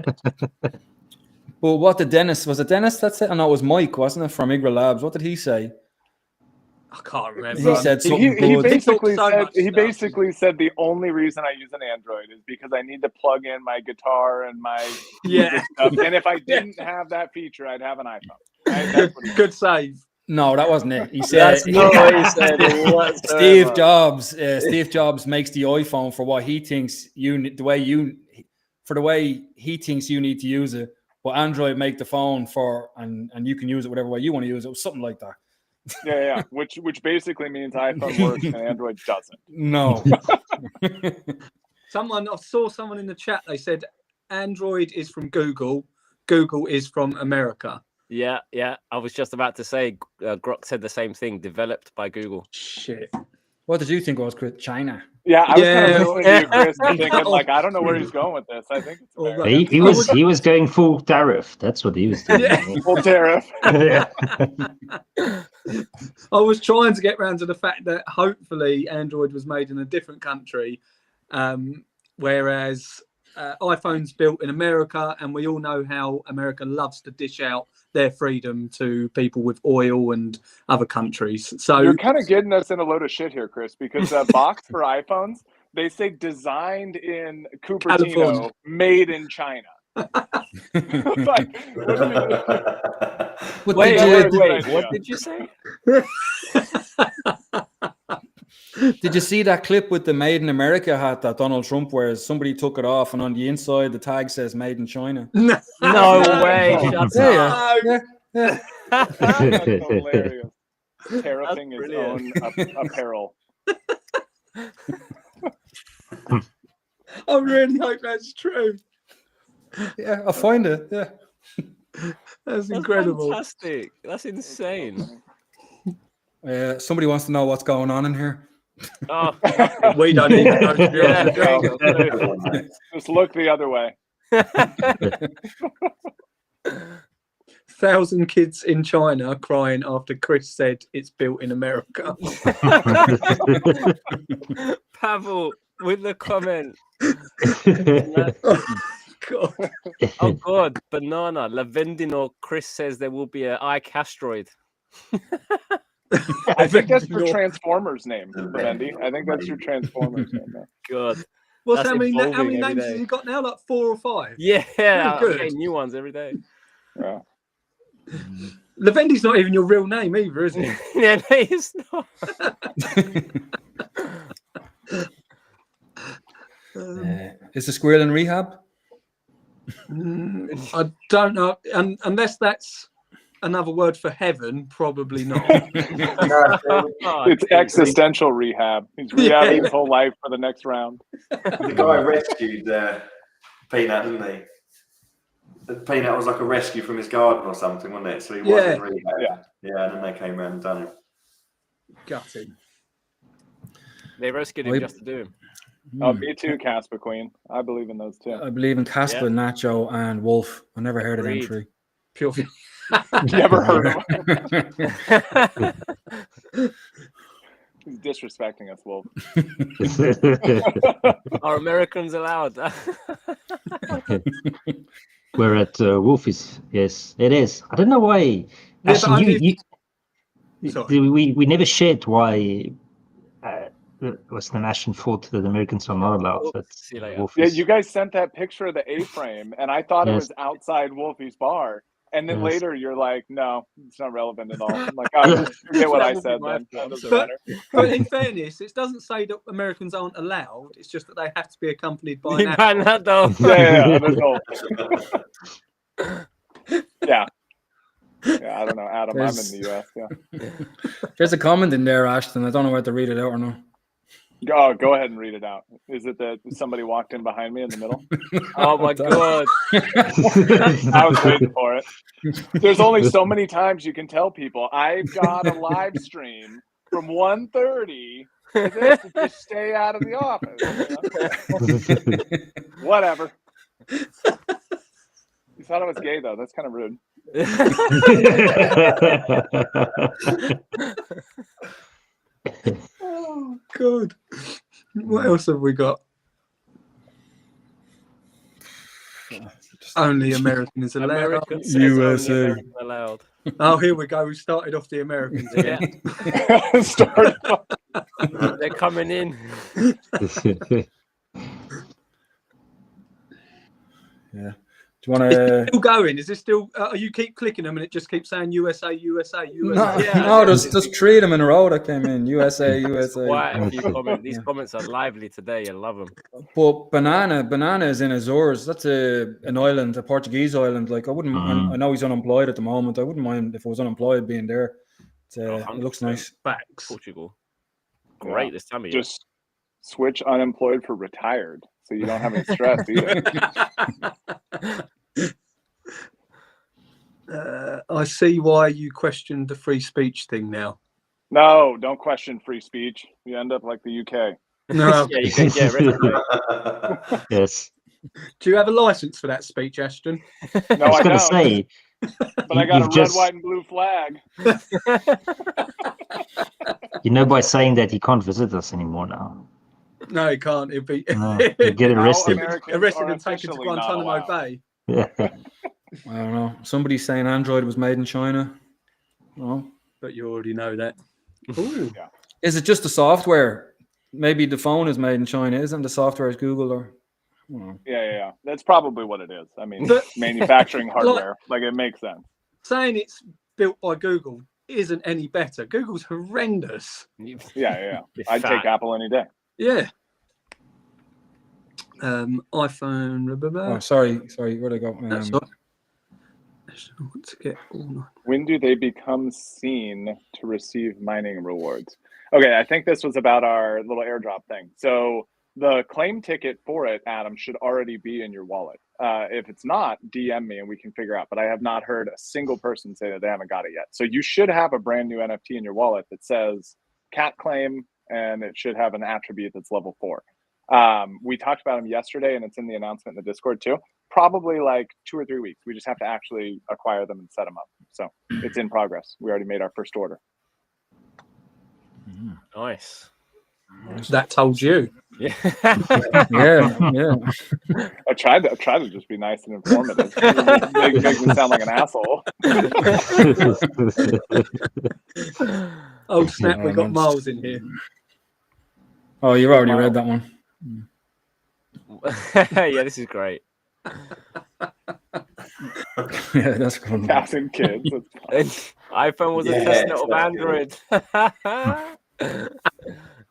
Well, what did Dennis? Was it Dennis that said? Oh, no, it was Mike, wasn't it, from Igra Labs? What did he say? I can't remember. He said something he good. basically said the only reason I use an Android is because I need to plug in my guitar and my stuff. And if I didn't have that feature, I'd have an iPhone. Right? Good save. No, that wasn't it. He said Steve Jobs. Steve Jobs makes the iPhone for what he thinks the way he thinks you need to use it. But Android make the phone for and you can use it whatever way you want to use it. It was something like that. Yeah. Which basically means iPhone works and Android doesn't. No. I saw someone in the chat. They said Android is from Google. Google is from America. Yeah. I was just about to say, Grok said the same thing. Developed by Google. Shit. What did you think was Chris? China? Yeah, I was kind Yeah. of listening to you, Chris, and thinking like, I don't know where he's going with this. I think it's American. He was going full tariff. That's what he was doing. Yeah. Full tariff. Yeah. I was trying to get round to the fact that hopefully Android was made in a different country, whereas iPhone's built in America, and we all know how America loves to dish out their freedom to people with oil and other countries. So you're kind of getting us in a load of shit here, Chris, because box for iPhones, they say designed in Cupertino, California. made in China. Like, Wait, idea. what did you say? Did you see that clip with the Made in America hat that Donald Trump wears? Somebody took it off, and on the inside, the tag says Made in China. no, No way. Shut up. Yeah. That's hilarious. Tariffing his brilliant. own apparel. I really hope that's true. Yeah, I'll find it. Yeah. That's incredible. Fantastic. That's insane. Somebody wants to know what's going on in here. Oh, We don't even know. To be yeah, honest there with you you. go. Just look the other way. 1,000 kids in China crying after Chris said it's built in America. Pavel with the comment. God. Oh God, banana. Lavendino. Chris says there will be an iCastroid. I think that's your Transformers name, Levendi. I think that's your Transformers name. Man. God. What's That's how many evolving every names day. has he got now? Like 4 or 5? Yeah, Good. I'm getting new ones every day. Yeah. Levendi's not even your real name either, is he? Yeah, no, it's not. Is the squirrel in rehab? I don't know. Unless that's another word for heaven, probably not. It's existential rehab. He's rehabbing his whole life for the next round. The guy rescued Peanut, didn't he? Peanut was like a rescue from his garden or something, wasn't it? So he was in rehab. Yeah, and then they came around and done him. Gutting. They rescued him just to do him. Oh, me too, Casper Queen. I believe in those too. I believe in Casper, Nacho, and Wolf. I never heard of them three. Pure. Never heard of him. He's disrespecting us, Wolf. Are Americans allowed? We're at Wolfies. Yes, it is. I don't know why. Yeah, Actually, Sorry. we never shared why. Was the Ashton thought that Americans are not allowed? That's See you later. Wolfies. Yeah, you guys sent that picture of the A-frame, and I thought it was outside Wolfie's bar. And then later you're like, no, it's not relevant at all. I'm like, oh, just forget what I said then. That doesn't matter. But in fairness, it doesn't say that Americans aren't allowed. It's just that they have to be accompanied by an adult. Yeah, adult. Yeah. Yeah, I don't know, Adam. I'm in the US. Yeah. There's a comment in there, Ashton. I don't know whether to read it out or not. Oh, go ahead and read it out. Is it that somebody walked in behind me in the middle? Oh my God. I was waiting for it. There's only so many times you can tell people, I've got a live stream from 1:30 to this to just stay out of the office. You know? Whatever. You thought I was gay, though. That's kind of rude. Oh, God. What else have we got? Only American is allowed. American says USA. only American allowed. Oh, here we go. We started off the Americans Yeah, again. Start. they're coming in. Yeah. Do you want to? Still going? Is this still? You keep clicking them and it just keeps saying USA, USA, USA. No, Yeah. no. There's 3 of them in a row that came in. USA, USA. Quite a few comments. These comments are lively today. I love them. But banana is in Azores. That's an island, a Portuguese island. Like I wouldn't. I know he's unemployed at the moment. I wouldn't mind if I was unemployed being there. It looks nice. Facts. Portugal. Great this time of year. Just switch unemployed for retired, so you don't have any stress either. I see why you questioned the free speech thing now. No, don't question free speech. You end up like the UK. No. Yeah, you can get arrested. Yes. Do you have a license for that speech, Ashton? No, I was I going to don't. say, But I got a you've red, just- white, and blue flag. by saying that he can't visit us anymore now. No, he can't. He'll be No, you get Now arrested. Americans arrested are and taken to officially not Guantanamo allowed. Bay. Yeah. I don't know. Somebody's saying Android was made in China. Oh. But you already know that. Ooh. Yeah. Is it just the software? Maybe the phone is made in China. Isn't the software is Google or? I don't know. Yeah. That's probably what it is. I mean, But- manufacturing hardware, like it makes sense. Saying it's built by Google isn't any better. Google's horrendous. Yeah. You're I'd fat. take Apple any day. Yeah. iPhone. Blah, blah, blah. Oh, sorry. Where'd I go? That's all right. I want to get all night. When do they become seen to receive mining rewards? Okay, I think this was about our little airdrop thing. So the claim ticket for it, Adam, should already be in your wallet. If it's not, DM me and we can figure out. But I have not heard a single person say that they haven't got it yet. So you should have a brand new NFT in your wallet that says cat claim, and it should have an attribute that's level 4. We talked about them yesterday, and it's in the announcement in the Discord too. Probably like 2 or 3 weeks. We just have to actually acquire them and set them up. So it's in progress. We already made our first order. Nice. That told you. Yeah. Yeah. I tried to just be nice and informative. Make me sound like an asshole. Oh snap! We got Yeah, Miles in here. Oh, you've already read that one. Yeah, this is great. Yeah, that's cool. 1,000 kids. iPhone was a Yeah, testnet of exactly. Android.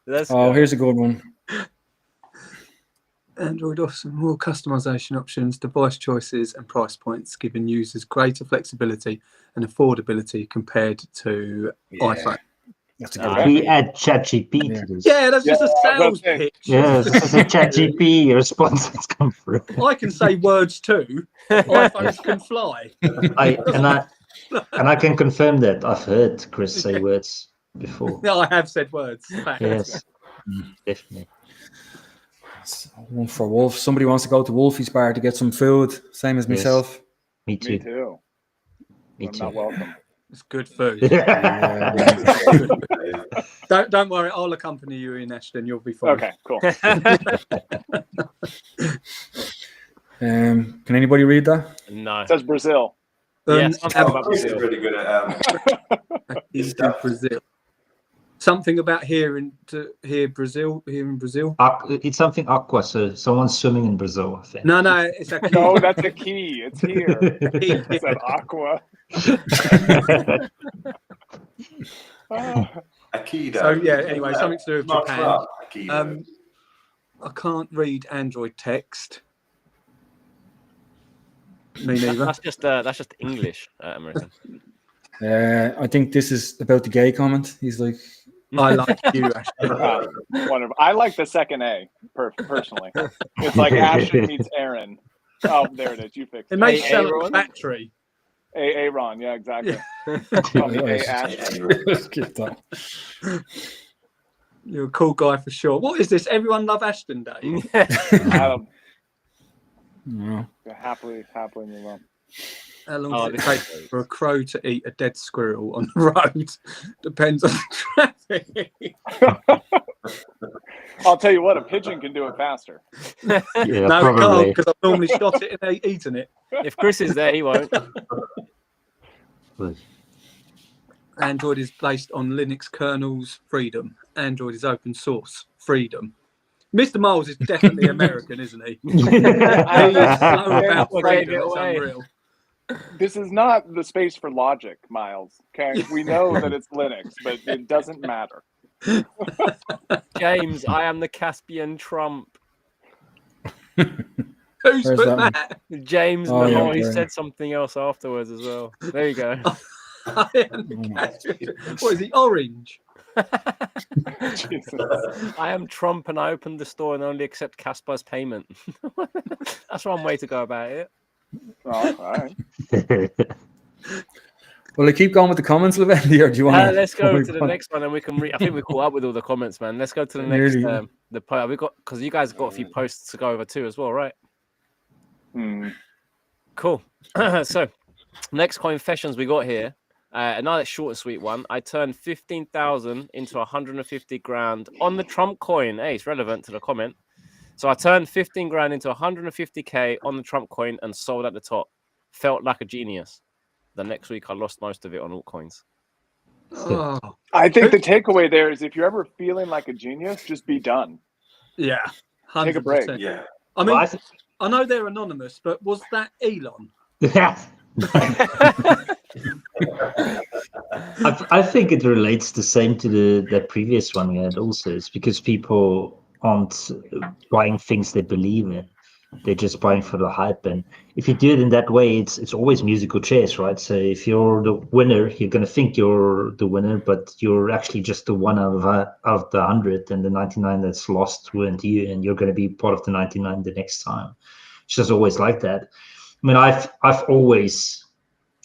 That's Oh, good. here's a good one. Android offers more customization options, device choices, and price points, giving users greater flexibility and affordability compared to iPhone. That's a Ah, good one. We add ChatGPT to this. Yeah, that's just a Yeah, I was sales about to say. pitch. Yeah, this is a ChatGPT response that's come through. I can say words too. iPhones can fly. And I can confirm that I've heard Chris say words before. No, I have said words. Fact. Yes, definitely. One for Wolf. Somebody wants to go to Wolfie's bar to get some food. Same as Yes. myself. Me Me too. too. Me I'm too. not welcome. It's good food. Don't worry, I'll accompany you in, Ashton. You'll be fine. Okay, cool. Can anybody read that? No. It says Brazil. Yes, something about Chris is Brazil. really good at He's in stuff. Brazil. Something about here in Brazil. It's something aqua, so someone's swimming in Brazil, I think. No, it's a No, that's a key. It's here. It said aqua. Aikido. So yeah. Anyway, something to do with Martial Japan. art, Aikido. I can't read Android text. Me neither. That's just English, American. I think this is about the gay comment. He's like, I like you, Ashton. Wonderful. I like the second A personally. It's like Ashton meets Aaron. Oh, there it is. You fixed It it. makes Hey, sound Aaron. like a battery. Aaron. Yeah, exactly. Call me A Ashton. skip that. You're a cool guy for sure. What is this? Everyone love Ashton Day. Adam, No. happily move on. How long Oh, does it this take is- for a crow to eat a dead squirrel on the road? Depends on the traffic. I'll tell you what, a pigeon can do it faster. Yeah, No, it can't probably. because I've normally shot it and eaten it. If Chris is there, he won't. Android is based on Linux kernels, freedom. Android is open source, freedom. Mr. Miles is definitely American, isn't he? He is so about Well, gave freedom, it it's away. unreal. This is not the space for logic, Miles. Okay, we know that it's Linux, but it doesn't matter. James, I am the Caspian Trump. Who's Where's put that one? that? James, Oh, no, yeah, he yeah. said something else afterwards as well. There you go. What is he? Orange. Jesus. I am Trump and I opened the store and only accept Casper's payment. That's one way to go about it. Oh, all right. Well, I keep going with the comments, Levendi, or do you want to? Let's go to the next one, and we can. I think we caught up with all the comments, man. Let's go to the next. Nearly. The post we got because you guys got a few posts to go over too as well, right? Cool. So, next confessions we got here. Another short and sweet one. I turned 15,000 into 150 grand on the Trump coin. Hey, it's relevant to the comment. So I turned 15 grand into 150k on the Trump coin and sold at the top. Felt like a genius. The next week I lost most of it on altcoins. Oh, I think the takeaway there is if you're ever feeling like a genius, just be done. yeah. 100%. Take a break. Yeah. I mean, Well, I know they're anonymous, but was that Elon? I think it relates the same to the previous one we had also. It's because people aren't buying things they believe in. They're just buying for the hype. And if you do it in that way, it's always musical chairs, right? So if you're the winner, you're going to think you're the winner, but you're actually just the one out of the 100, and the 99 that's lost weren't you, and you're going to be part of the 99 the next time. It's just always like that. I mean, I've always,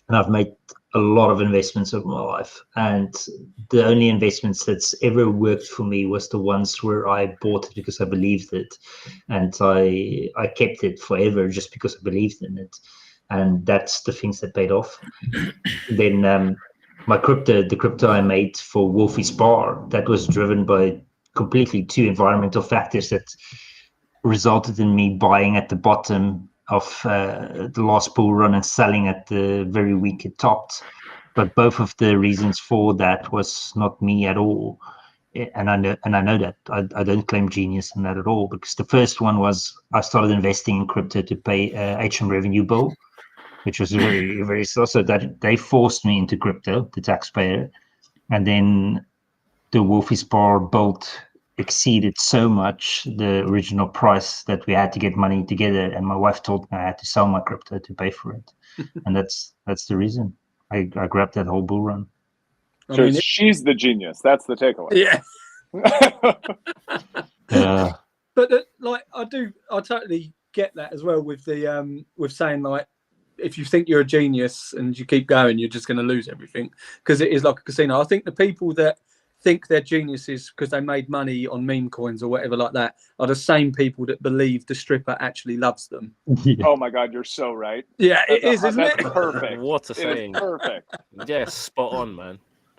and I've made a lot of investments over my life, and the only investments that's ever worked for me was the ones where I bought it because I believed it, and I kept it forever just because I believed in it, and that's the things that paid off. Then the crypto I made for Wolfie's Bar, that was driven by completely two environmental factors that resulted in me buying at the bottom of the last bull run and selling at the very week it topped. But both of the reasons for that was not me at all. And I know that. I don't claim genius in that at all, because the first one was I started investing in crypto to pay HM revenue bill, which was very, very slow. So that they forced me into crypto, the taxpayer. And then the Wolfie's Bar bolt exceeded so much the original price that we had to get money together, and my wife told me I had to sell my crypto to pay for it. And that's the reason I grabbed that whole bull run. So she's the genius. That's the takeaway. Yeah. But like I totally get that as well with the with saying, like, if you think you're a genius and you keep going, you're just going to lose everything, because it is like a casino. I think the people that think they're geniuses because they made money on meme coins or whatever like that are the same people that believe the stripper actually loves them. Yeah. Oh my God, you're so right. Yeah, it is, isn't it? That's perfect. What a saying. Perfect. Yeah, spot on, man.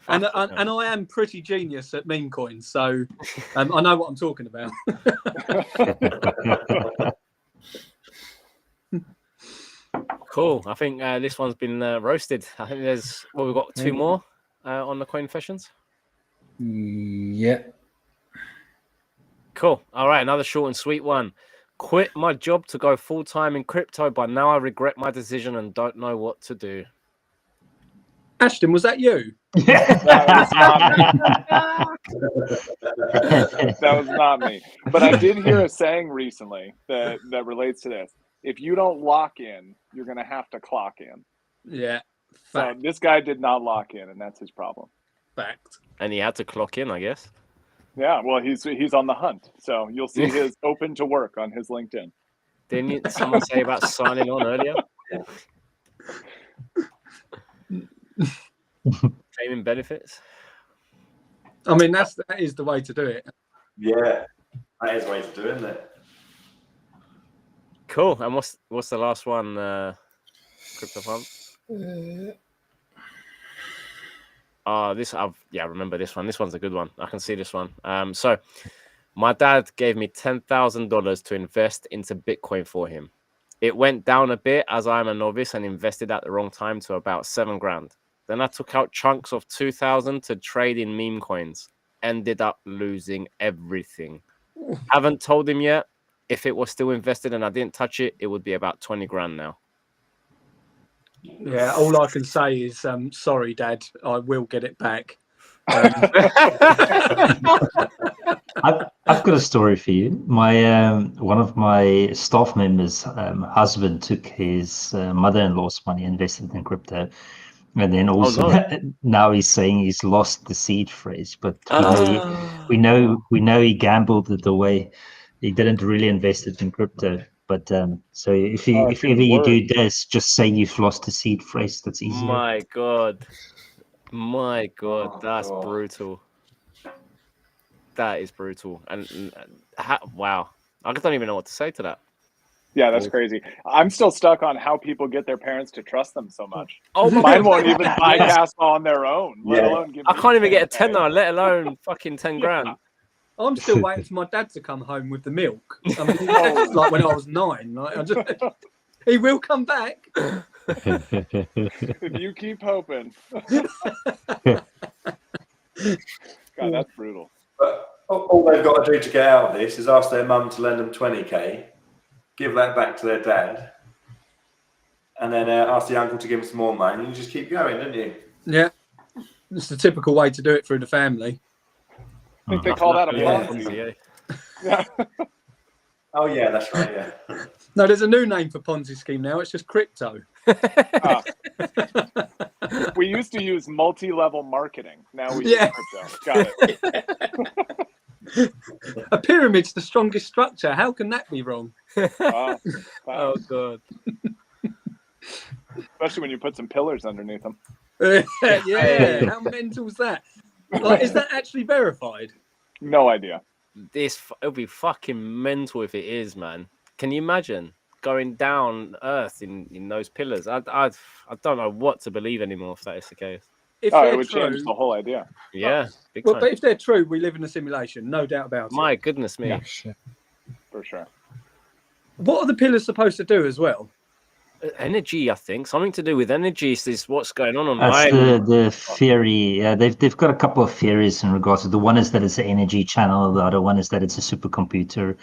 And I am pretty genius at meme coins, so I know what I'm talking about. Cool. I think this one's been roasted. I think we've got two more on the coin confessions. Yeah. Cool. All right, another short and sweet one. Quit my job to go full-time in crypto, but now I regret my decision and don't know what to do. Ashton, was that you? That was not me. But I did hear a saying recently that relates to this. If you don't lock in, you're going to have to clock in. Yeah. So this guy did not lock in, and that's his problem. Fact. And he had to clock in, I guess. Yeah, well, he's on the hunt. So you'll see his open to work on his LinkedIn. Didn't someone say about signing on earlier? Claiming benefits. I mean, that is the way to do it. Yeah, that is the way to do it, isn't it? Cool. And what's the last one, Cryptopumpz? I remember this one. This one's a good one. I can see this one. So my dad gave me $10,000 to invest into Bitcoin for him. It went down a bit as I'm a novice and invested at the wrong time to about $7,000. Then I took out chunks of 2,000 to trade in meme coins. Ended up losing everything. Haven't told him yet. If it was still invested and I didn't touch it, it would be about 20 grand now. Yeah, all I can say is, sorry, Dad, I will get it back. I've got a story for you. My one of my staff members' husband took his mother-in-law's money, invested in crypto, And then also now he's saying he's lost the seed phrase, but we know he gambled it away. He didn't really invest it in crypto. But so if ever you do this, just say you've lost the seed phrase. That's easier. My God, that's brutal. That is brutal. And wow, I don't even know what to say to that. Yeah, that's crazy. I'm still stuck on how people get their parents to trust them so much. Oh my Mine God. won't even buy gas on their own, let alone give I me can't even get a 10K. tenner, let alone fucking 10 grand. I'm still waiting for my dad to come home with the milk. I mean, it's like when I was 9. Like, he will come back. If you keep hoping. God, that's brutal. But all they've got to do to get out of this is ask their mum to lend them 20k, give that back to their dad, and then ask the uncle to give them some more money, and you just keep going, don't you? Yeah. It's the typical way to do it through the family. I think they call that a Yeah. Ponzi. Yeah. Oh yeah, that's right. Yeah. No, there's a new name for Ponzi scheme now. It's just crypto. We used to use multi-level marketing. Now we use crypto. Got it. A pyramid's the strongest structure. How can that be wrong? Wow. Oh God. Especially when you put some pillars underneath them. Yeah, how mental's that? Like, is that actually verified? No idea. It'll be fucking mental if it is, man. Can you imagine going down Earth in those pillars? I don't know what to believe anymore if that is the case. If it they're would true, change the whole idea. Yeah, big well, time. but if they're true, we live in a simulation, no doubt about My it. goodness me. Yeah, shit. For sure. What are the pillars supposed to do as well? Energy, I think. Something to do with energy is what's going on That's online. the theory. Yeah, they've got a couple of theories in regards to the one is that it's an energy channel, the other one is that it's a supercomputer.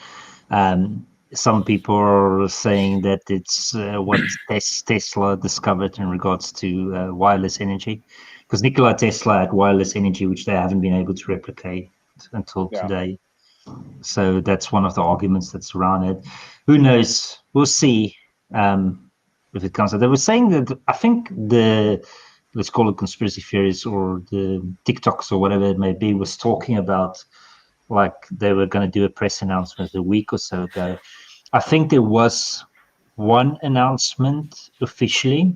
Some people are saying that it's what Tesla discovered in regards to wireless energy, because Nikola Tesla had wireless energy, which they haven't been able to replicate until today. So that's one of the arguments that's around it. Who knows? We'll see if it comes out. They were saying that I think let's call it conspiracy theories or the TikToks or whatever it may be, was talking about like they were going to do a press announcement a week or so ago. I think there was one announcement officially,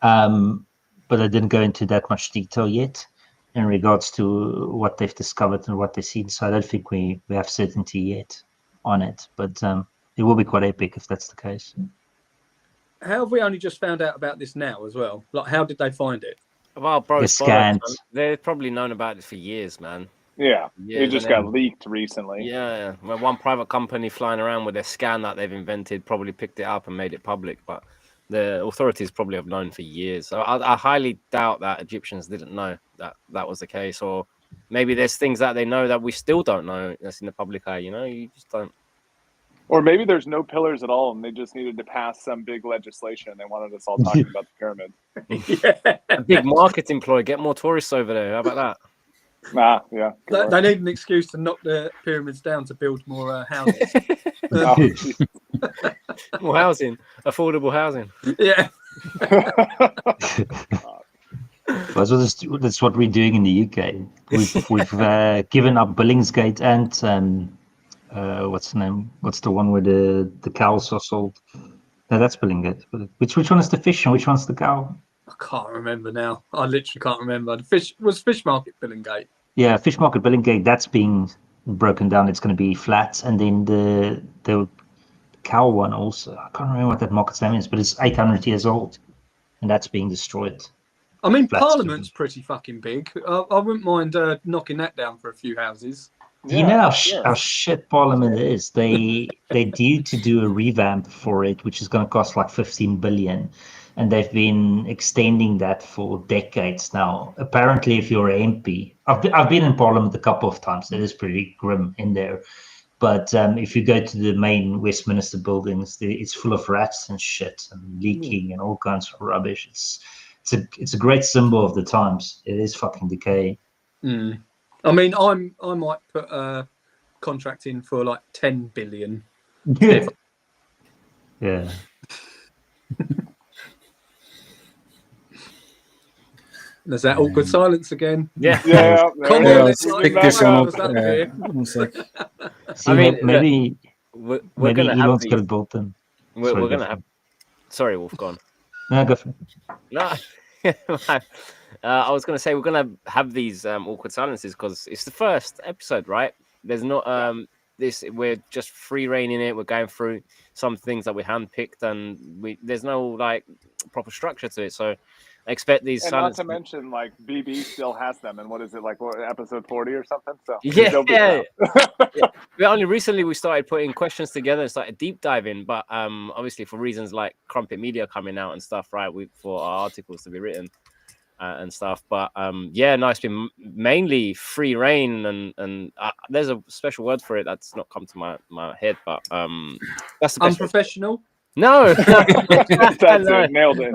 but I didn't go into that much detail yet in regards to what they've discovered and what they've seen. So I don't think we have certainty yet on it, but it will be quite epic if that's the case. How have we only just found out about this now as well? Like, how did they find it? Well, bro, The scans. they've probably known about it for years, man. Yeah. Yeah, It just got leaked recently. Yeah. Well, one private company flying around with a scan that they've invented probably picked it up and made it public, but the authorities probably have known for years. So I highly doubt that Egyptians didn't know that was the case, or maybe there's things that they know that we still don't know that's in the public eye. You know, you just don't. Or maybe there's no pillars at all, and they just needed to pass some big legislation. And they wanted us all talking about the pyramid. A big marketing ploy. Get more tourists over there. How about that? Yeah. They need an excuse to knock the pyramids down to build more houses. More housing, affordable housing. Yeah. That's what we're doing in the UK. We've given up Billingsgate and what's the name? What's the one where the cows are sold? No, that's Billingsgate. Which one is the fish and which one's the cow? I can't remember now. I literally can't remember. The fish market Billingsgate. Yeah, fish market Billingsgate. That's being broken down. It's going to be flats, and then the cow one also. I can't remember what that market's name is, but it's 800 years old, and that's being destroyed. I mean, Parliament's pretty fucking big. I wouldn't mind knocking that down for a few houses. Do you know how shit Parliament is? They're due to do a revamp for it, which is going to cost like 15 billion. And they've been extending that for decades now. Apparently, if you're an MP, I've been in Parliament a couple of times. It is pretty grim in there. But if you go to the main Westminster buildings, it's full of rats and shit and leaking and all kinds of rubbish. It's a great symbol of the times. It is fucking decay. Mm. I mean, I might put a contract in for like 10 billion. Yeah. There's that awkward silence again. Yeah. Yeah. Come Yeah, on, I'll it's like pick this one us up. up here. One sec. See, I mean, maybe We're maybe gonna have Elon's these. gonna build them. We're Sorry, go gonna for have. it. Sorry, Wolf, gone. No, go for it. No, I was gonna say we're gonna have these awkward silences because it's the first episode, right? There's not this. We're just free reigning it. We're going through some things that we handpicked, and there's no like proper structure to it. So I expect these And not silences. to mention, like BB still has them, and what is it like? What, episode 40 or something? So Yeah, they'll be yeah. around. We only recently we started putting questions together and started deep diving, but obviously for reasons like Crumpet Media coming out and stuff, right? For our articles to be written and stuff. But yeah, no, it's been mainly free reign, and there's a special word for it that's not come to my head, but that's the best. Unprofessional. No, That's no. it. Nailed it.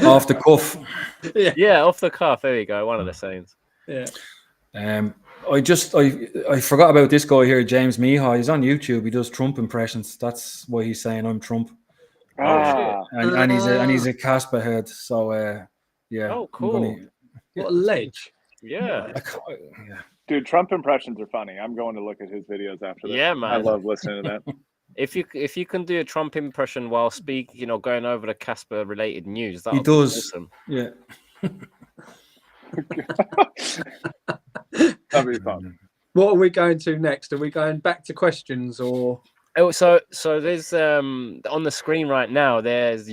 Off the cuff. Yeah, off the cuff. There you go. One of the sayings. Yeah. I forgot about this guy here, James Mihai. He's on YouTube. He does Trump impressions. That's why he's saying I'm Trump. Ah, And he's a Casper head. So yeah. Oh, I'm cool. gonna- What a ledge. Yeah. yeah. dude, Trump impressions are funny. I'm going to look at his videos after this. Yeah, man. I love listening to that. If you can do a Trump impression while going over the Casper related news, that He does. Awesome. Yeah. That'd be fun. What are we going to next? Are we going back to questions or? Oh, so there's on the screen right now. There's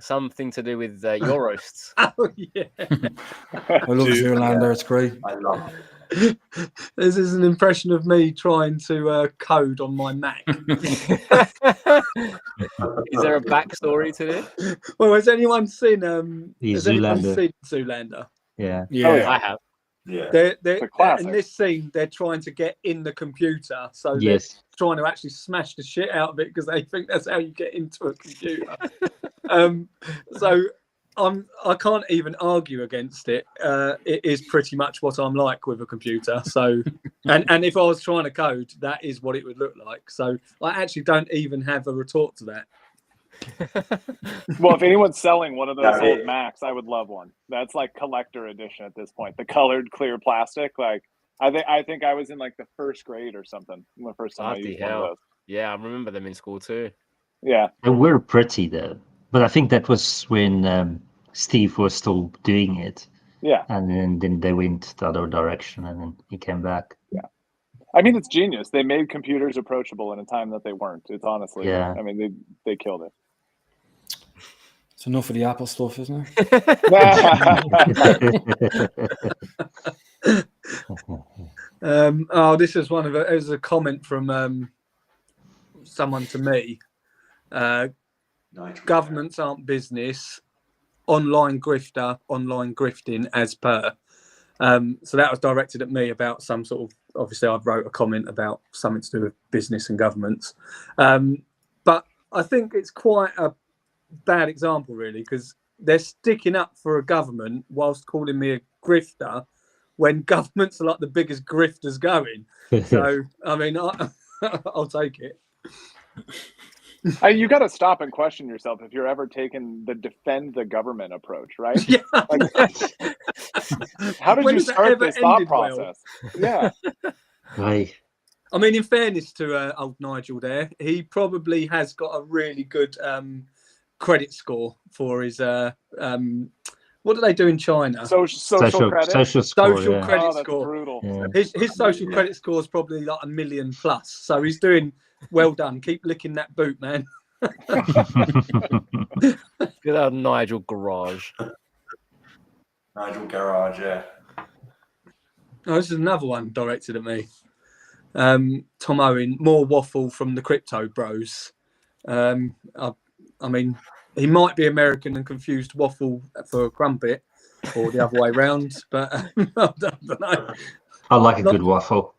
something to do with your roasts. Oh yeah. I love Dude, Zoolander. It's great. I love it. This is an impression of me trying to code on my Mac. Is there a backstory to this? Well, has anyone seen The has anyone Zoolander. seen Zoolander? Yeah. Yeah. Oh, yeah. I have. Yeah. They're a classic. in this scene. They're trying to get in the computer, so Yes. they're trying to actually smash the shit out of it because they think that's how you get into a computer. So I can't even argue against it. It is pretty much what I'm like with a computer. So, and if I was trying to code, that is what it would look like. So I actually don't even have a retort to that. Well, if anyone's selling one of those Yeah. old Macs, I would love one. That's like collector edition at this point. The colored clear plastic. Like I think I was in like the first grade or something. The first time I Bloody used one of hell. those. Yeah, I remember them in school too. Yeah. They were pretty though, but I think that was when Steve was still doing it, Yeah. and then they went the other direction, and then he came back. I mean, it's genius. They made computers approachable in a time that they weren't. It's honestly, Yeah. I mean, they killed it. It's enough of the Apple stuff, isn't it? This is it was a comment from someone to me. Governments aren't business. Online grifter, online grifting as per. So that was directed at me about some sort of. Obviously, I wrote a comment about something to do with business and governments. But I think it's quite a bad example, really, because they're sticking up for a government whilst calling me a grifter when governments are like the biggest grifters going. So, I mean, I'll take it. You got to stop and question yourself if you're ever taking the defend the government approach, right? Yeah. Like, how did When you has that start ever this thought ended well? process? Yeah. Right. I mean, in fairness to old Nigel there, he probably has got a really good credit score for his what do they do in China? Social credit. Social score, Social yeah. credit Oh, that's score. brutal. Yeah. His social credit score is probably like 1 million plus. So he's doing well done. Keep licking that boot, man. Good old Nigel Garage. Nigel Garage, yeah. Oh, this is another one directed at me. Tom Owen, more waffle from the Crypto Bros. I mean, he might be American and confused waffle for a crumpet, or the other way round. But I don't know. I like a good waffle.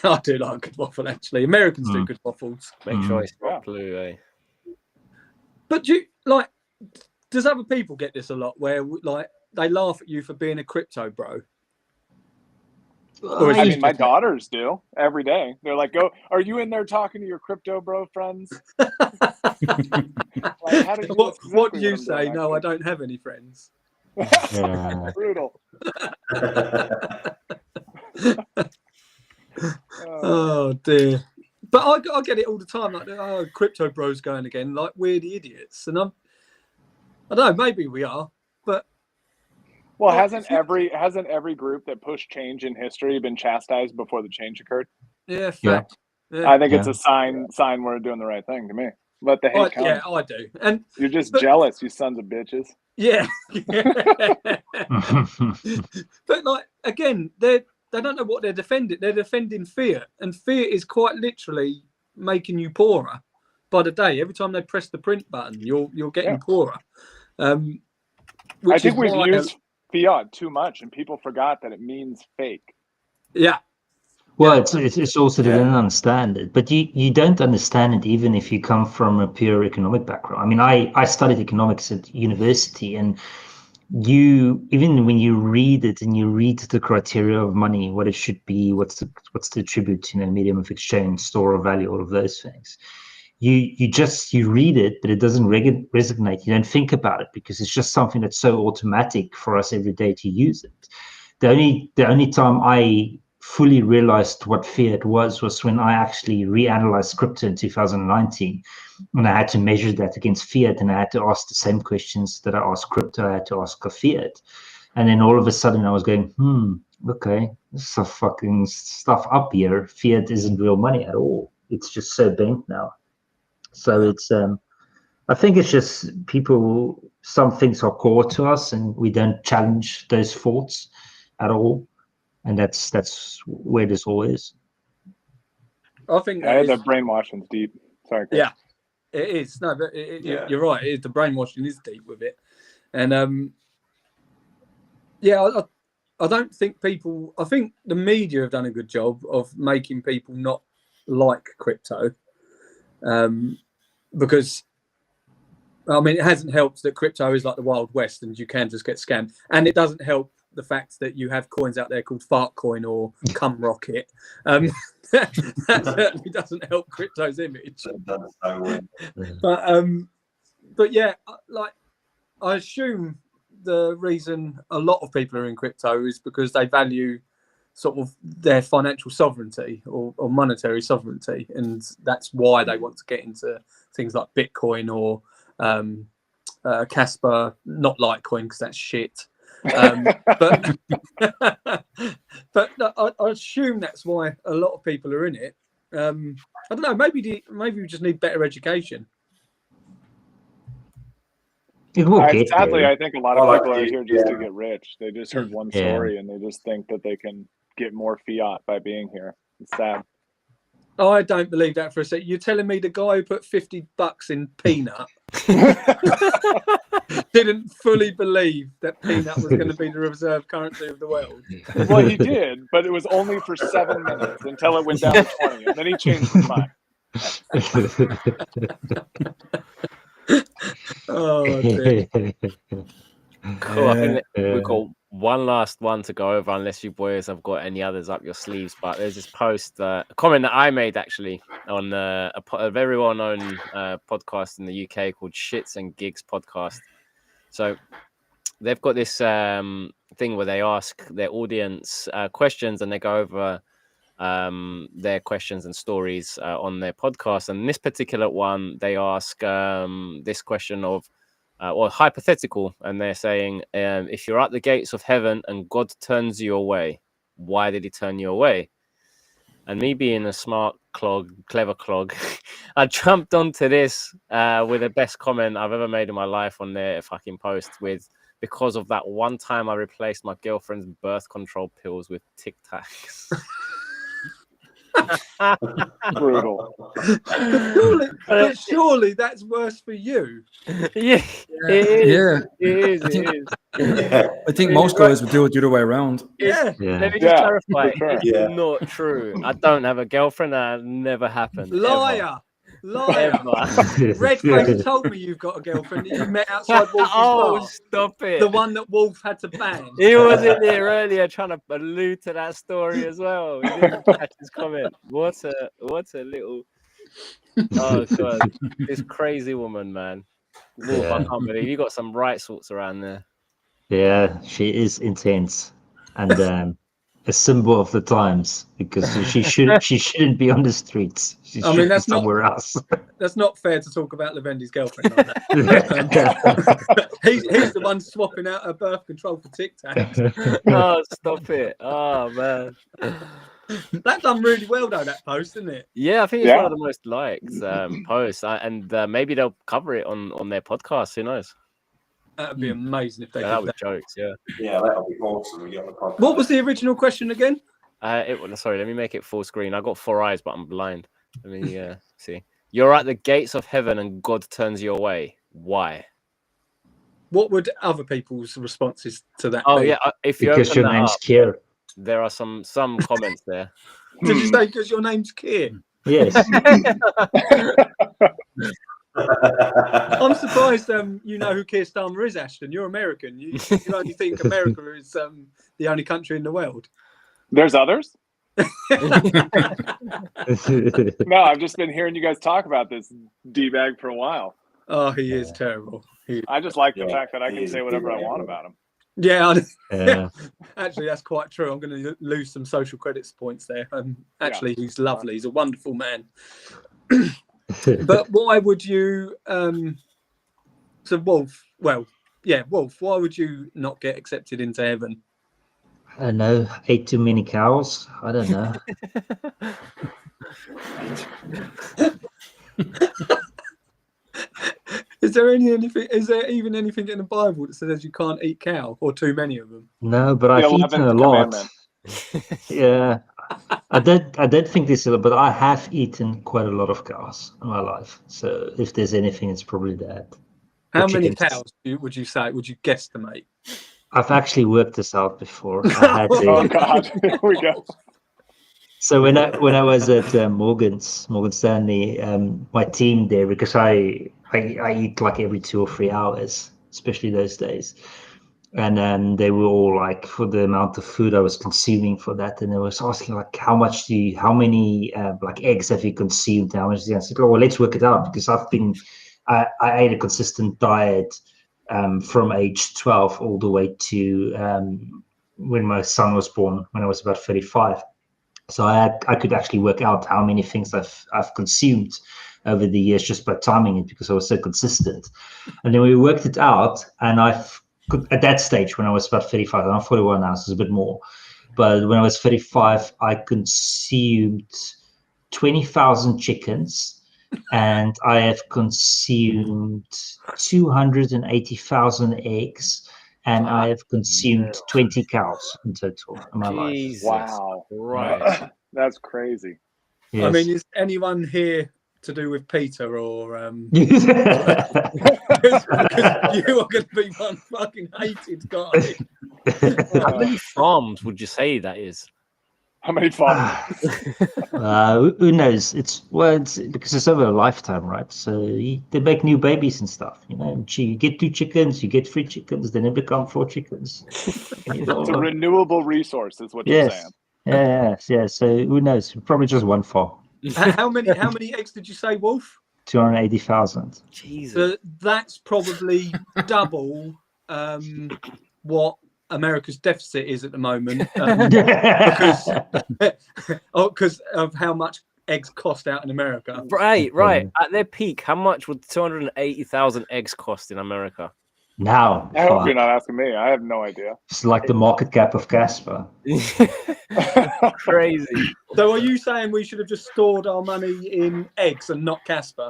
I do like good waffle, actually. Americans do good waffles. Make sure it's Yeah. not blue, eh? But does other people get this a lot where like they laugh at you for being a crypto bro? Or is I it mean, my just- daughters do every day. They're like, "Go, are you in there talking to your crypto bro friends?" Like, how did you know what do exactly you I'm say? doing, No, I actually? don't have any friends. Yeah. Brutal. Oh dear. But I get it all the time. Like, oh, crypto bros going again, like we're the idiots. And I don't know. Maybe we are, but Well, Well, hasn't every group that pushed change in history been chastised before the change occurred? yeah, fact. Yeah. I think it's Yeah. a sign we're doing the right thing to me. Let the hate come. Yeah, I do. And You're just but- jealous, you sons of bitches. yeah. But like again, they don't know what they're defending. They're defending fear, and fear is quite literally making you poorer by the day. Every time they press the print button, you're getting Yeah. poorer. I Which think is we've why, used fiat too much, and people forgot that it means fake. yeah. Well, it's also they don't understand it, but you don't understand it even if you come from a pure economic background. I mean, I studied economics at university, and even when you read it and you read the criteria of money, what it should be, what's the attribute, medium of exchange, store of value, all of those things. You read it, but it doesn't resonate. You don't think about it because it's just something that's so automatic for us every day to use it. The only time I fully realized what fiat was when I actually reanalyzed crypto in 2019, and I had to measure that against fiat, and I had to ask the same questions that I asked crypto. I had to ask a fiat, and then all of a sudden I was going, okay, there's some fucking stuff up here. Fiat isn't real money at all. It's just so bent now. So it's I think it's just people. Some things are core to us, and we don't challenge those thoughts at all. And that's where this all is. I think Yeah, that the is, brainwashing's deep. Sorry, Chris. yeah, it is. No, but you're right. The brainwashing is deep with it, and yeah, I don't think people. I think the media have done a good job of making people not like crypto, because I mean it hasn't helped that crypto is like the Wild West and you can just get scammed, and it doesn't help the fact that you have coins out there called Fart Coin or Cum Rocket. That certainly doesn't help crypto's image. But yeah, like I assume the reason a lot of people are in crypto is because they value sort of their financial sovereignty or monetary sovereignty, and that's why they want to get into things like Bitcoin or Casper, not Litecoin because that's shit. But I assume that's why a lot of people are in it. I don't know. Maybe we just need better education. It will get Sadly, there. I think a lot of people are here just to get rich. They just heard one Yeah. story and they just think that they can get more fiat by being here. It's sad. I don't believe that for a second. You're telling me the guy who put $50 in peanut didn't fully believe that peanut was going to be the reserve currency of the world? Well, he did, but it was only for 7 minutes until it went down to 20, and then he changed his mind. Oh, dear. Cool. I think that we've got one last one to go over, unless you boys have got any others up your sleeves. But there's this post, a comment that I made actually on a very well-known podcast in the UK called Shits and Gigs Podcast. So they've got this thing where they ask their audience questions, and they go over their questions and stories on their podcast. And this particular one, they ask this question of, or hypothetical, and they're saying, if you're at the gates of heaven and God turns you away, why did he turn you away? And me being a smart clog, clever clog, I jumped onto this with the best comment I've ever made in my life on their fucking post with, because of that one time I replaced my girlfriend's birth control pills with Tic Tacs. Brutal. But surely that's worse for you. Yeah, it is. I think most guys would do it the other way around. Yeah. Let me just clarify. for sure. It's not true. I don't have a girlfriend. That never happened. Liar. Ever. Redface told me you've got a girlfriend that you met outside Wolf's Oh, bar. stop it. The one that Wolf had to ban. He was in here earlier trying to allude to that story as well. He didn't catch his comment. What a little. Oh god, this crazy woman, man. Wolf, I can't believe you got some right sorts around there. Yeah, she is intense and a symbol of the times because she shouldn't be on the streets. She I should mean, be that's somewhere else. That's not fair to talk about Levendi's girlfriend like that. He's the one swapping out her birth control for Tic Tacs. Oh, stop it. Oh, man. That done really well though, that post, didn't it? Yeah, I think it's Yeah. one of the most liked posts, and maybe they'll cover it on their podcast. Who knows? That'd be amazing if they That did was that. jokes. Yeah. Yeah, that'll be awesome. We get on the podcast. What was the original question again? Sorry, let me make it full screen. I got 4 eyes, but I'm blind. Let me see. You're at the gates of heaven, and God turns you away. Why? What would other people's responses to that Oh be? yeah, if you Because open your that name's up, Kier. there are some comments there. Did you say because your name's Keir? Yes. I'm surprised you know who Keir Starmer is, Ashton. You're American. You only think America is the only country in the world. There's others. No, I've just been hearing you guys talk about this D-bag for a while. Oh, he is terrible. I just like the Yeah, fact that I he can is say a whatever I D-bag. want about him. Yeah, Yeah. actually, that's quite true. I'm going to lose some social credits points there. Actually, he's lovely. He's a wonderful man. But why would you? So Wolf. Well, yeah, Wolf. Why would you not get accepted into heaven? I don't know. Ate too many cows. I don't know. Is there anything? Is there even anything in the Bible that says you can't eat cow or too many of them? No, but The I've eaten 11th a lot. commandment. Yeah. I don't think this is, but I have eaten quite a lot of cows in my life. So if there's anything, it's probably that. How The many chickens. cows would you say? Would you guesstimate? I've actually worked this out before. I had Oh God, here we go. So when I was at Morgan Stanley, my team there, because I eat like every 2 or 3 hours, especially those days, and they were all like, for the amount of food I was consuming for that, and they was asking like, how many like eggs have you consumed? How much? I said, oh, well, let's work it out, because I ate a consistent diet from age 12 all the way to when my son was born, when I was about 35. So I could actually work out how many things I've consumed over the years just by timing it, because I was so consistent. And then we worked it out, and at that stage when I was about 35, and I'm 41 now, so it's a bit more. But when I was 35, I consumed 20,000 chickens, and I have consumed 280,000 eggs. And I have consumed 20 cows in total in my life. Jesus Wow. Christ. That's crazy. Yes. I mean, is anyone here to do with Peter or? Because you are going to be one fucking hated guy. How many farms would you say that is? How many farms? Who knows? It's because it's over a lifetime, right? So they make new babies and stuff. You get 2 chickens, you get 3 chickens, then they become 4 chickens. It's a renewable resource, is what you're saying. Yeah. So who knows? Probably just one farm. How many eggs did you say, Wolf? 280,000. Jesus. So that's probably double what America's deficit is at the moment, because of how much eggs cost out in America. Right. At their peak, how much would 280,000 eggs cost in America? Now, I hope you're not asking me. I have no idea. it's like the market cap of Casper. Crazy. So are you saying we should have just stored our money in eggs and not Casper?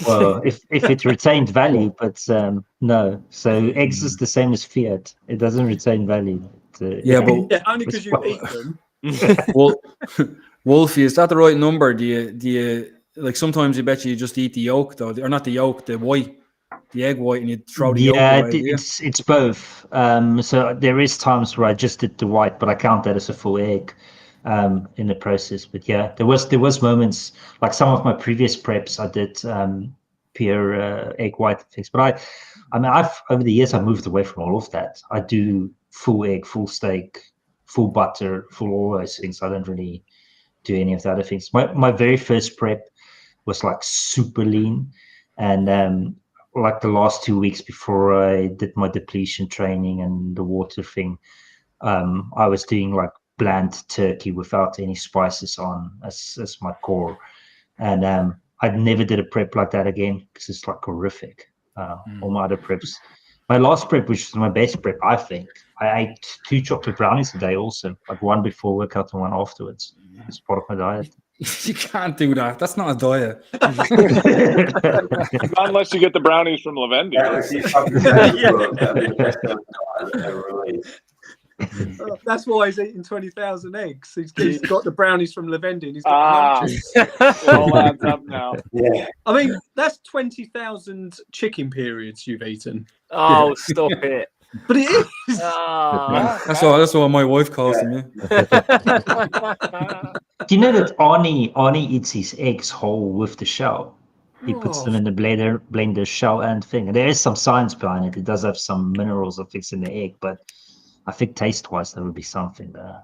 Well, if it retained value, but no. So eggs is the same as fiat. It doesn't retain value. Yeah, but Yeah, only because you eat them. well, Wolfie, is that the right number? Do you like sometimes you bet you just eat the yolk though, or not the yolk, the white, the egg white, and you throw the yolk away? Yeah, it's both. So there is times where I just did the white, but I count that as a full egg in the process. But yeah, there was moments like some of my previous preps I did pure egg white things. But I've over the years I've moved away from all of that. I do full egg, full steak, full butter, full all those things. I don't really do any of the other things. My very first prep was like super lean, and like the last 2 weeks before I did my depletion training and the water thing, I was doing like bland turkey without any spices on as my core. And I never did a prep like that again because it's like horrific. All my other preps. My last prep, which was my best prep, I think, I ate 2 chocolate brownies a day also, like one before workout and one afterwards. It's part of my diet. You can't do that. That's not a diet. Not unless you get the brownies from Levendi. That's why he's eating 20,000 eggs. He's got the brownies from Levendi and he's got the munchies. It all adds up now. Yeah. I mean, that's 20,000 chicken periods you've eaten. Oh, stop it. But it is. That's what my wife calls them. Yeah. Do you know that Arnie eats his eggs whole with the shell? He puts them in the blender shell and thing. And there is some science behind it. It does have some minerals or things in the egg, but I think taste-wise there would be something there.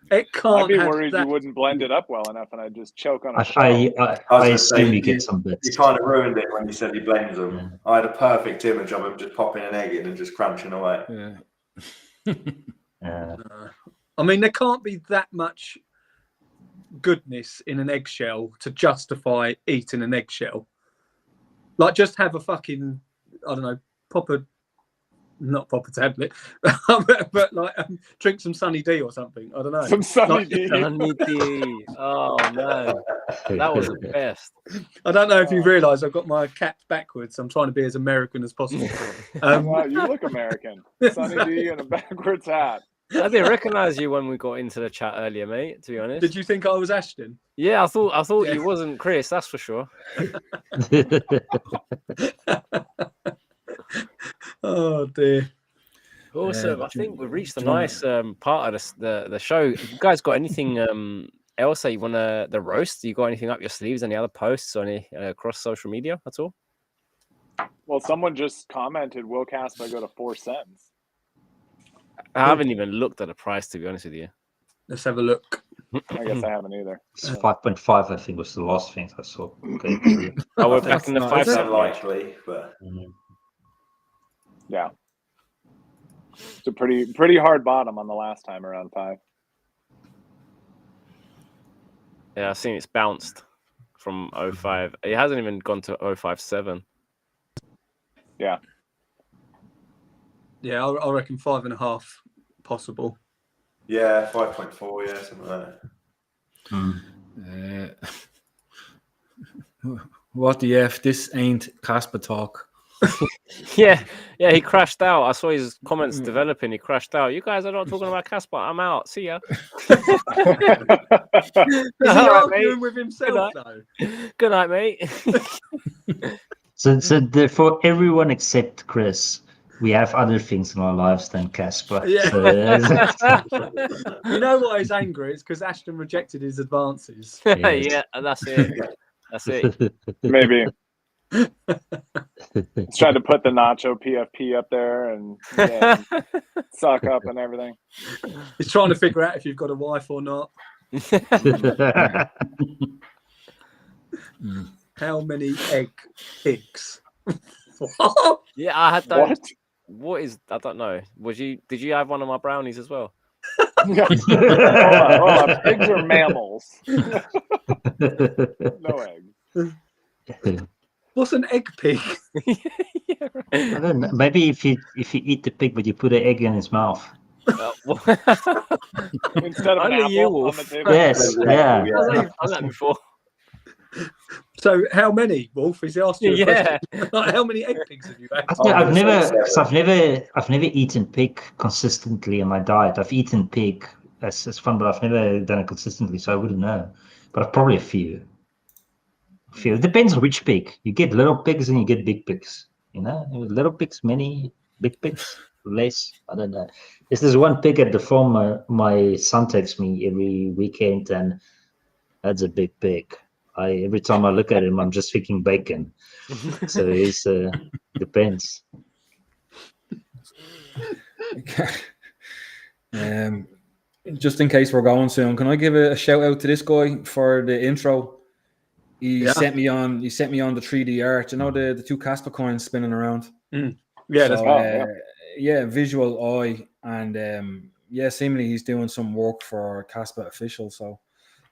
It can't. I'd be worried you wouldn't blend it up well enough, and I'd just choke on a shell. I assume you get some bits. You kind of ruined it when you said he blends them. Yeah. I had a perfect image of him just popping an egg in and just crunching away. Yeah. I mean, there can't be that much goodness in an eggshell to justify eating an eggshell. Like, just have a fucking, I don't know, not pop a tablet, but like drink some Sunny D or something. I don't know. Some Sunny D. Sunny D. Oh no, that was the best. I don't know if you realise I've got my cap backwards. I'm trying to be as American as possible. Wow, you look American. Sunny D and a backwards hat. I didn't recognise you when we got into the chat earlier, mate. To be honest. Did you think I was Ashton? Yeah, I thought you wasn't Chris. That's for sure. Oh dear. Awesome. I think we've reached the nice part of the show. You guys got anything else that you want the roast? You got anything up your sleeves? Any other posts or any across social media at all? Well, someone just commented, "Will Casper go to 4 cents?" I haven't even looked at the price, to be honest with you. Let's have a look. I guess I haven't either. It's 5.5, I think, was the last thing I saw. Okay. Oh, we're back in the 5 cent unlikely, but yeah, it's a pretty hard bottom on the last time around 5. Yeah, I've seen it's bounced from 05. It hasn't even gone to 057. Yeah. Yeah, I reckon 5.5 possible. Yeah, 5.4, yeah, something like that. What the F? This ain't Casper talk. yeah, he crashed out. I saw his comments developing. He crashed out. You guys are not talking about Casper. I'm out. See ya. Is he arguing with himself, though? Good night, mate. So for everyone except Chris, we have other things in our lives than Casper. Yeah. So, you know why he's angry? It's because Ashton rejected his advances. Yeah, that's it. That's it. Maybe. He's trying to put the nacho PFP up there and suck up and everything. He's trying to figure out if you've got a wife or not. How many egg pigs? Yeah, I had those. What? I don't know. Did you have one of my brownies as well? Hold on. Pigs are mammals. No eggs. What's an egg pig? Yeah, right. I don't know. Maybe if you eat the pig, but you put an egg in his mouth. Instead of an apple on the table. Yes, yeah. I've done that before. So, how many, Wolf? Is he asked you a Yeah. question? Like, how many egg pigs have you had? I've never eaten pig consistently in my diet. I've eaten pig as fun, but I've never done it consistently, so I wouldn't know. But I've probably a few. It depends on which pig. You get little pigs and you get big pigs. You know, little pigs, many, big pigs, less. I don't know. There's one pig at the farm my son takes me every weekend, and that's a big pig. Every time I look at him, I'm just thinking bacon. So it's depends. Just in case we're going soon, can I give a shout out to this guy for the intro? He sent me on the 3D art. You know the two Casper coins spinning around. Yeah, that's visual eye, and seemingly he's doing some work for Casper Official. So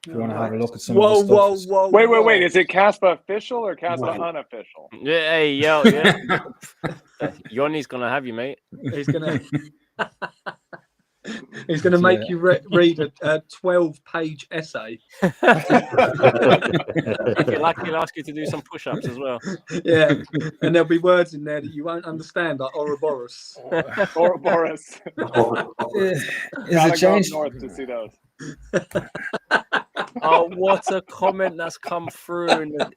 if you want to have a lock at some of the stuff. Wait. Is it Casper Official or Casper Unofficial? Yeah, hey, yo, yeah. Yoni's gonna have you, mate. He's gonna make you read a 12-page essay. If you're lucky, he'll ask you to do some push-ups as well. Yeah, and there'll be words in there that you won't understand, like Ouroboros. Ouroboros. Is Gotta it changed? go up north to see those. Oh, what a comment that's come through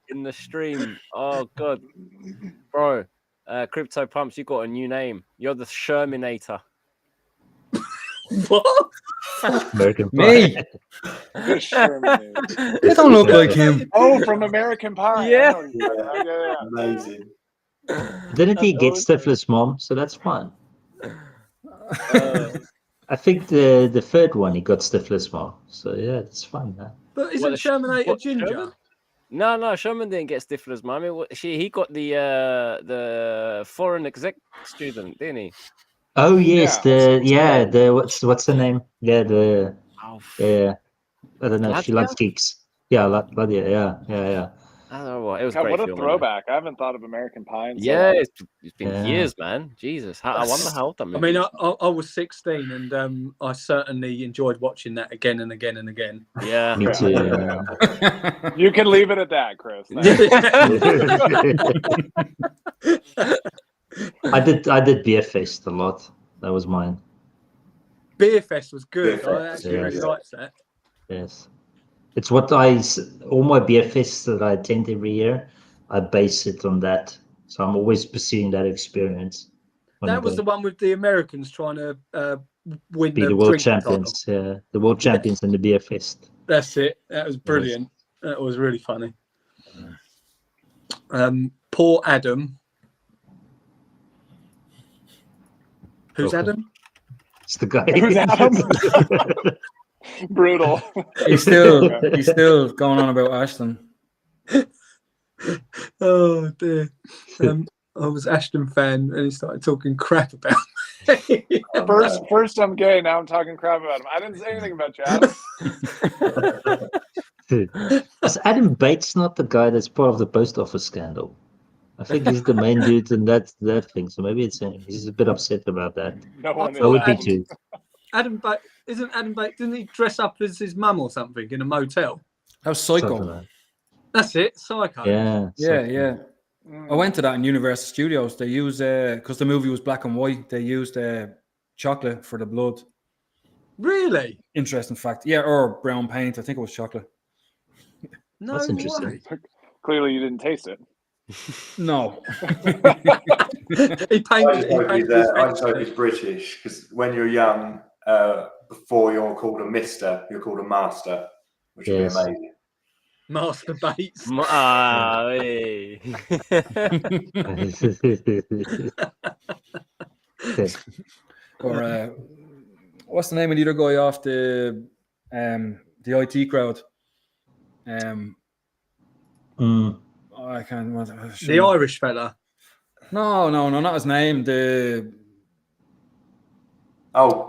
in the stream. Oh god, bro, Cryptopumpz, you got a new name. You're the Sherminator. What? American Me? Pie. The Sherman. They don't look like him. Oh, from American Pie. Yeah. Yeah. Amazing. Didn't he get Stifler's mom? So that's fine. I think the third one he got Stifler's mom. So yeah, it's fine, man. But isn't Shermanator ginger? Sherman? No, Sherman didn't get Stifler's mum. He got the foreign exec student, didn't he? Oh yes, the what's the name? Yeah, I don't know. She likes geeks. Yeah, Ladia. Yeah. I don't know what. It was God, great. what a film, throwback! I haven't thought of American Pie in so yeah, long. it's been years, man. Jesus, I wonder how old that movie. I mean, I was 16, and I certainly enjoyed watching that again and again and again. Yeah, Me too. You can leave it at that, Chris. I did Beer Fest a lot. That was mine. Beer Fest was good. Beer I Fest, actually really liked that. Yes. It's what all my beer fests that I attend every year, I base it on that. So I'm always pursuing that experience. That was the one with the Americans trying to win the world drink champions. Yeah, the world champions in the beer fest. That's it. That was brilliant. That was really funny. Poor Adam. Who's Adam? It's the guy. Who's Adam? Brutal. He's still going on about Ashton. Oh dear. I was Ashton fan, and he started talking crap about me. First I'm gay, now I'm talking crap about him. I didn't say anything about you, Adam. Is Adam Bates not the guy that's part of the post office scandal? I think he's the main dude in that thing. So maybe it's him. He's a bit upset about that. No one I would be too. Adam Bates didn't he dress up as his mum or something in a motel? That was Psycho. Something like that. That's it, Psycho. Yeah. I went to that in Universal Studios. They used because the movie was black and white. They used chocolate for the blood. Really? Interesting fact. Yeah, or brown paint. I think it was chocolate. No That's interesting. way. Clearly you didn't taste it. No. He painted I just hope he's British, because when you're young, before you're called a mister, you're called a master, which would be amazing. Master Bates. Hey. Or what's the name of the other guy off the IT crowd? I can't remember. The Irish fella. No, not his name.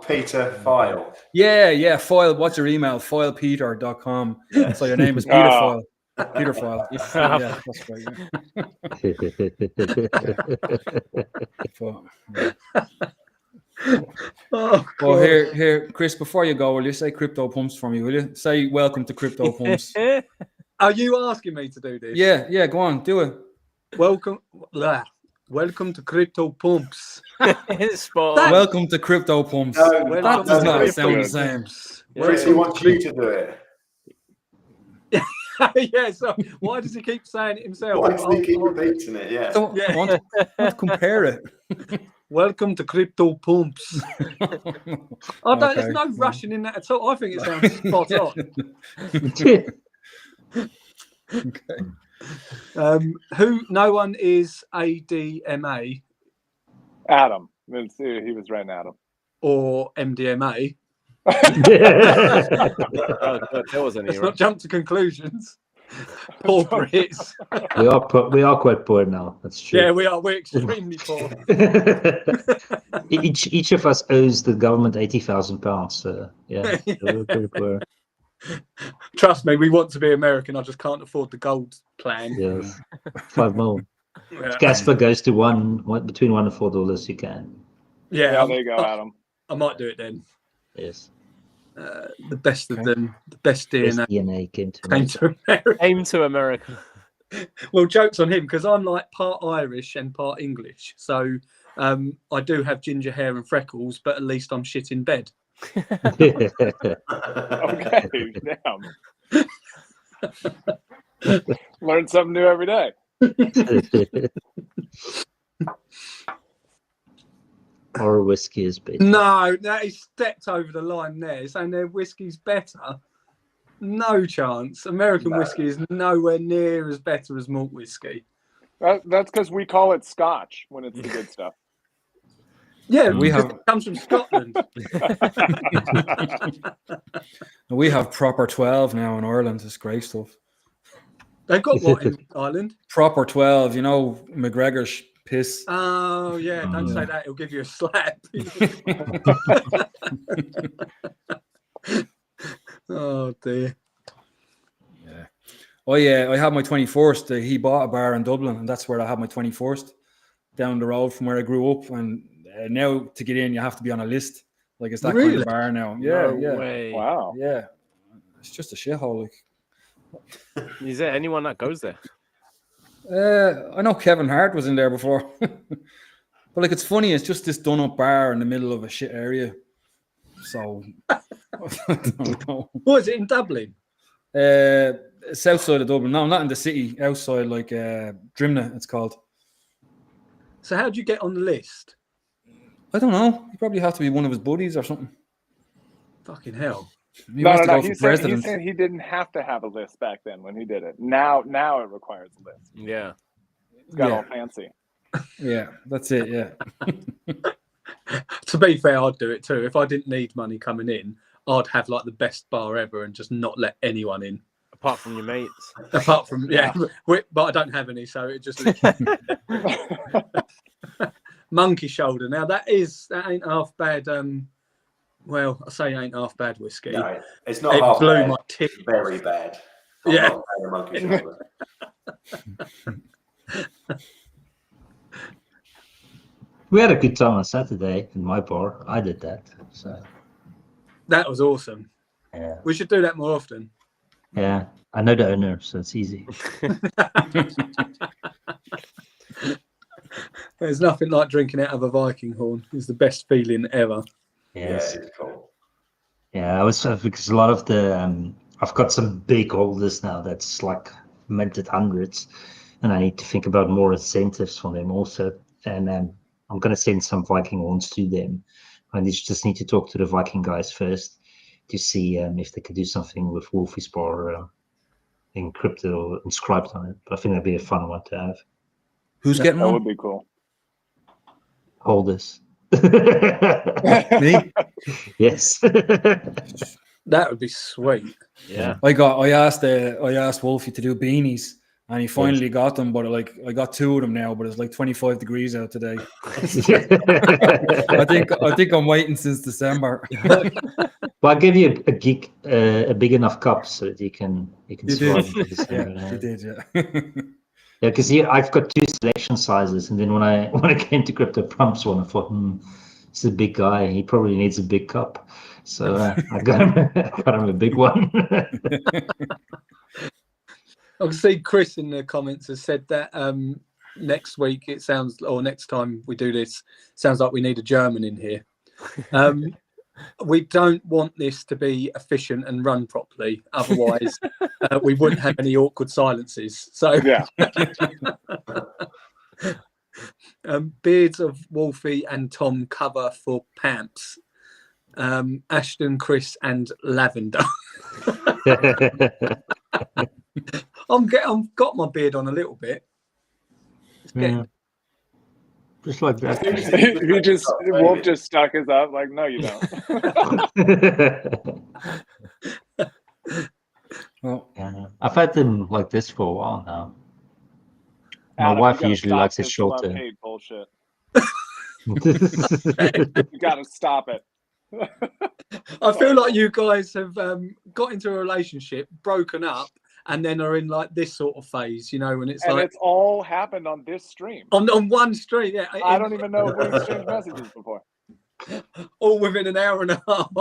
Peter File. Yeah, Foyle. What's your email? Foylepeter.com. So your name is Peter Foyle. Peter Foyle. Yeah, that's right. Well, here, Chris, before you go, will you say Cryptopumpz for me, will you? Say welcome to Cryptopumpz. Are you asking me to do this? Yeah, go on, do it. Welcome to Cryptopumpz. Welcome to Cryptopumpz. That does not sound the same. Chris, he wants you to do it. Yeah, so why does he keep saying it himself? Why does he keep repeating it? Yeah. Don't want to compare it. Welcome to Cryptopumpz. There's no Russian in that at all. I think it sounds spot on. Okay. No one is ADMA. Adam. He was right, Adam. Or MDMA. Oh, God, there was any. Let's not jump to conclusions. Poor Brits. We are quite poor now. That's true. Yeah, we are. We're extremely poor. each of us owes the government £80,000. So yeah, we're pretty poor. Trust me, we want to be American. I just can't afford the gold plan. Yes, 5 more. Yeah. If Casper goes to between $1 and $4, you can. Yeah, there you go, Adam. I might do it then. Yes. The best of them, the best Best DNA DNA came to came to America. Aim to America. Well, joke's on him because I'm like part Irish and part English. So I do have ginger hair and freckles, but at least I'm shit in bed. Okay, damn. Learn something new every day. Or whiskey is better. No, that is stepped over the line there, saying their whiskey's better. No chance. American whiskey is nowhere near as better as malt whiskey. That's because we call it Scotch when it's the good stuff. Yeah, it comes from Scotland. We have proper 12 now in Ireland. It's great stuff. They've got what in Ireland? Proper 12, you know, McGregor's piss. Oh, yeah, don't say that. It'll give you a slap. Oh, dear. Yeah. I had my 21st. He bought a bar in Dublin, and that's where I had my 21st, down the road from where I grew up. And now to get in, you have to be on a list. Like, it's that kind of bar now. Yeah, No way. Wow. Yeah. It's just a shithole. Like. Is there anyone that goes there? I know Kevin Hart was in there before. But like, it's funny, it's just this done-up bar in the middle of a shit area. So, I don't know. What is it in Dublin? South side of Dublin. No, not in the city. Outside, like Drimna, it's called. So how do you get on the list? I don't know. You probably have to be one of his buddies or something. Fucking hell. No. He's saying he didn't have to have a list back then when he did it. Now it requires a list. Yeah. It's got all fancy. Yeah, that's it. Yeah. To be fair, I'd do it too. If I didn't need money coming in, I'd have like the best bar ever and just not let anyone in. Apart from your mates. Apart from, but I don't have any, so it just... Monkey shoulder. Now, that ain't half bad... well, I say ain't half bad whiskey. No, it's not it half blew bad. my tip. Very bad. I'm Yeah. not paying a monkey shoulder. We had a good time on Saturday in my bar. I did that. So That was awesome. yeah. We should do that more often. Yeah. I know the owner, so it's easy. There's nothing like drinking out of a Viking horn. It's the best feeling ever. Yes. Yeah, it's cool. Yeah, I was because a lot of the I've got some big holders now that's like minted hundreds, and I need to think about more incentives for them also. And I'm going to send some Viking horns to them. I just need to talk to the Viking guys first to see if they could do something with Wolfie's bar in crypto inscribed on it. But I think that'd be a fun one to have. Who's getting That one? would be cool. Holders. Me? Yes. That would be sweet. Yeah. I asked Wolfie to do beanies, and he finally got them. But like, I got 2 of them now. But it's like 25 degrees out today. I think I'm waiting since December. Well, I'll give you a big enough cup so that you can You survive did. this, Yeah, you did. Yeah. Yeah, because I've got 2 selection sizes, and then when I came to Cryptopumpz one, I thought, he's a big guy. He probably needs a big cup, so I got him a big one. I can see Chris in the comments has said that next week next time we do this, sounds like we need a German in here. We don't want this to be efficient and run properly. Otherwise, we wouldn't have any awkward silences. So, Yeah. Beards of Wolfie and Tom cover for Pamps. Ashton, Chris, and Lavender. I've got my beard on a little bit. It's getting, Yeah. Just like that. Wolf just stuck his up like, no, you don't. Well, Yeah, I've had them like this for a while now. My Adam, wife you gotta usually stop likes it this shorter. love-hate bullshit. Yeah, You gotta stop it. I feel like you guys have got into a relationship, broken up, and then are in like this sort of phase, you know, when it's And like it's all happened on this stream. on one stream, yeah. I don't even know if we exchanged messages before. All within an hour and a half.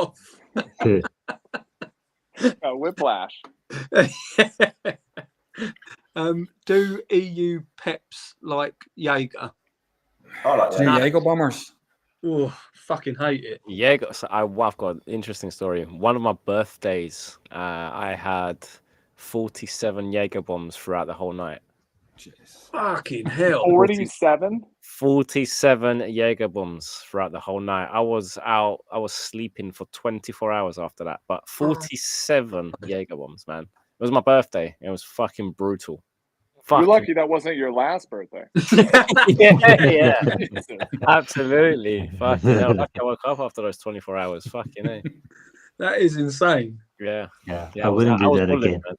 Whiplash. Do EU peps like Jaeger? I like two that. Jaeger bombers. Oh, fucking hate it. Yeah, so I've got an interesting story. One of my birthdays, I had 47 Jaeger bombs throughout the whole night. Jeez. Fucking hell. 47? 47 Jaeger bombs throughout the whole night. I was sleeping for 24 hours after that. But 47 Jaeger bombs, man. It was my birthday. It was fucking brutal. You're lucky that wasn't your last birthday. yeah, Jesus. absolutely. Fucking hell. Lucky I woke up after those 24 hours. Fucking hell. That is insane. Yeah. I wouldn't do that bullied, again. man.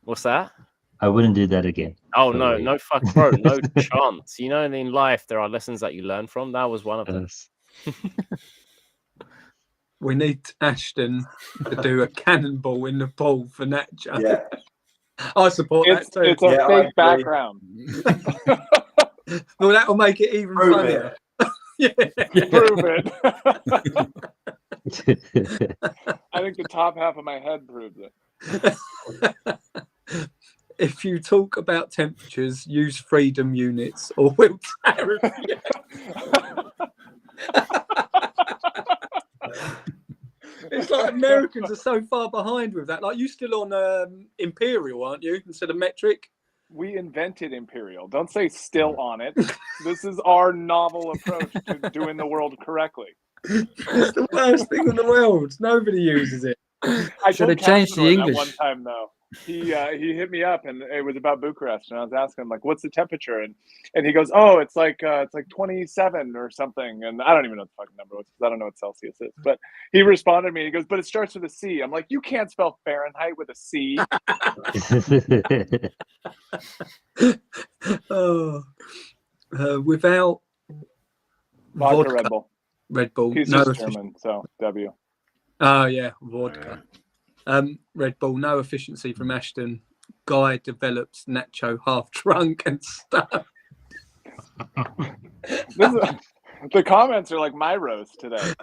What's that? I wouldn't do that again. Oh no, Sorry. no fuck, bro, no chance. You know, in life there are lessons that you learn from. That was one of them. Yes. We need Ashton to do a cannonball in the pool for Nacho. Yeah. I support It's that too. a Yeah, I fake agree. background. Well, that'll make it even Prove funnier. Yeah. Prove it. I think the top half of my head proves it. If you talk about temperatures, use freedom units or will tariff. It's like Americans are so far behind with that. Like, you still on imperial, aren't you, instead of metric? We invented imperial. Don't say still on it. This is our novel approach to doing the world correctly. It's the worst thing in the world. Nobody uses it. I Should have told changed the Castro that English. one time though. He hit me up and it was about Bucharest and I was asking him like, what's the temperature? And he goes, oh, it's like 27 or something. And I don't even know what the fucking number was because I don't know what Celsius is. But he responded to me. He goes, but it starts with a C. I'm like, you can't spell Fahrenheit with a C. Oh, without Vodka Red Bull. Red Bull. He's No just German, so W. Oh yeah, vodka. Red Bull, no efficiency from Ashton. Guy develops Nacho half drunk and stuff. The comments are like my roast today.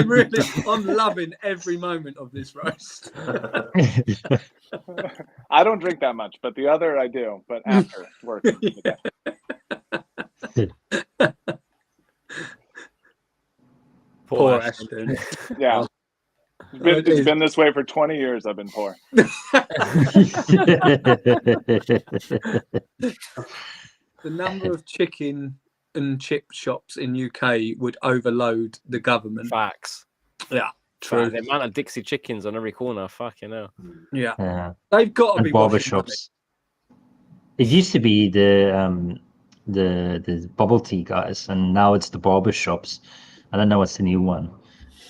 Really, I'm loving every moment of this roast. I don't drink that much, but the other I do. But after work. Poor Ashton. Yeah. It's been this way for 20 years. I've been poor. The number of chicken and chip shops in UK would overload the government. Facts. Yeah, True. true. The amount of Dixie chickens on every corner. Fucking hell. Yeah, they've got to And be barber washing money. shops. It used to be the bubble tea guys, and now it's the barber shops. I don't know what's the new one,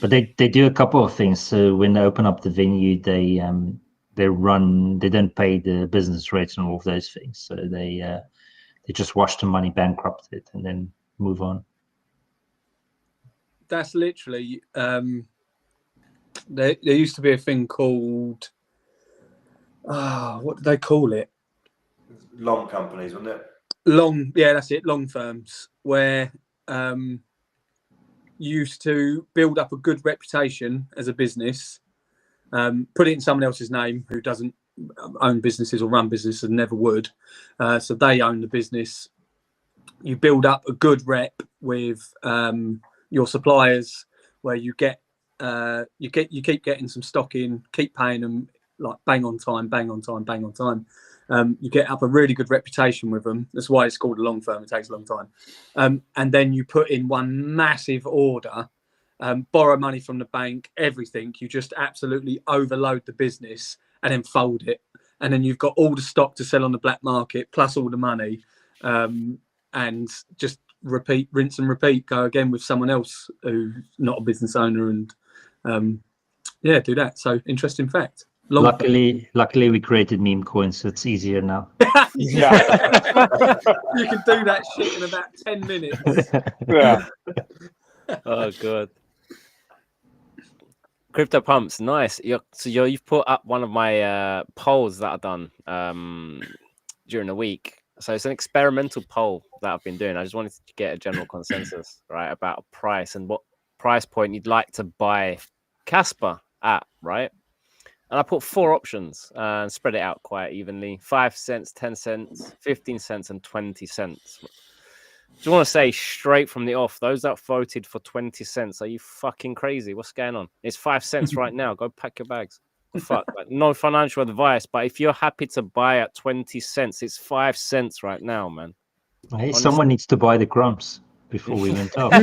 but they do a couple of things. So when they open up the venue, they don't pay the business rates and all of those things. So they just wash the money, bankrupt it, and then move on. That's literally there used to be a thing called what do they call it? Long companies, wasn't it? That's it, long firms, where you used to build up a good reputation as a business, put it in someone else's name who doesn't own businesses or run businesses and never would. So they own the business. You build up a good rep with your suppliers, where you keep getting some stock in, keep paying them like bang on time. You get up a really good reputation with them. That's why it's called a long firm. It takes a long time. And then you put in one massive order, borrow money from the bank, everything. You just absolutely overload the business and then fold it. And then you've got all the stock to sell on the black market, plus all the money. And just repeat, rinse and repeat, go again with someone else who's not a business owner. And do that. So interesting fact. Luckily, we created meme coins, so it's easier now. Yeah. You can do that shit in about 10 minutes. Yeah. Oh god. Cryptopumpz, nice. You've put up one of my polls that I've done during the week. So it's an experimental poll that I've been doing. I just wanted to get a general consensus, right, about a price and what price point you'd like to buy Casper at, right? And I put 4 options and spread it out quite evenly: 5 cents, 10 cents, 15 cents, and 20 cents. Just want to say straight from the off, those that voted for 20 cents, are you fucking crazy? What's going on? It's 5 cents right now. Go pack your bags. Fuck, like, no financial advice, but if you're happy to buy at 20 cents, it's 5 cents right now, man. Hey, someone needs to buy the crumbs before we went up.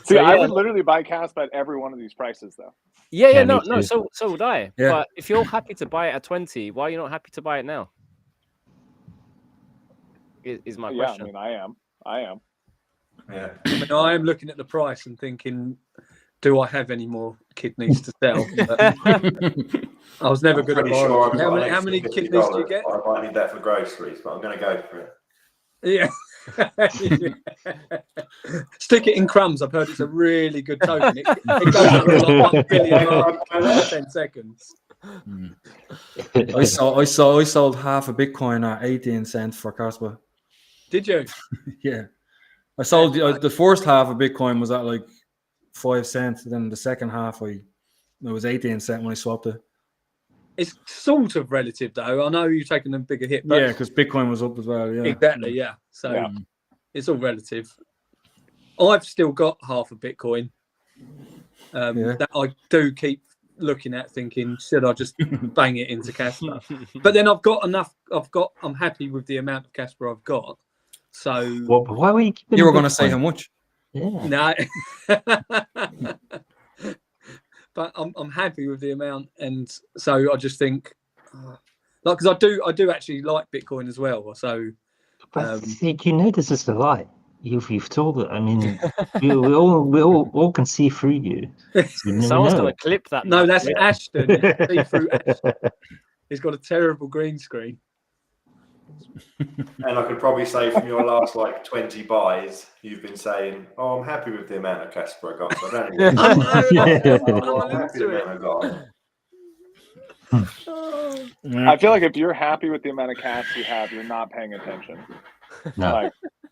See, I would literally buy Casper at every one of these prices, though. Yeah, no. So would I. Yeah. But if you're happy to buy it at 20, why are you not happy to buy it now? Is my question. Yeah, I mean, I am. Yeah. I mean, I am looking at the price and thinking, do I have any more kidneys to sell? I was never good at borrowing. How many kidneys do you get? I might need that for groceries, but I'm going to go for it. Yeah. Stick it in Crumbs. I've heard it's a really good token. It goes up to like 1 billion in 10 seconds. I sold half a Bitcoin at 18 cents for Casper. Did you? Yeah. I sold the first half of Bitcoin was at like 5 cents. Then the second half, it was 18 cents when I swapped it. It's sort of relative, though. I know you're taking a bigger hit. But yeah, because Bitcoin was up as well. Yeah, exactly. Yeah, so it's all relative. I've still got half a Bitcoin that I do keep looking at, thinking, should I just bang it into Casper? But then I've got enough. I'm happy with the amount of Casper I've got. So why were you? You were going to say how much? Yeah. No. But I'm happy with the amount, and so I just think, like, because I do actually like Bitcoin as well. So, but you know, this is a lie. You've told it. I mean, we all can see through you. Someone's got to clip that. No, that's Ashton. See through Ashton. He's got a terrible green screen. And I could probably say from your last 20 buys, you've been saying, "Oh, I'm happy with the amount of Casper I got." So I don't even I'm happy with the amount I got. I feel like if you're happy with the amount of cash you have, you're not paying attention. No.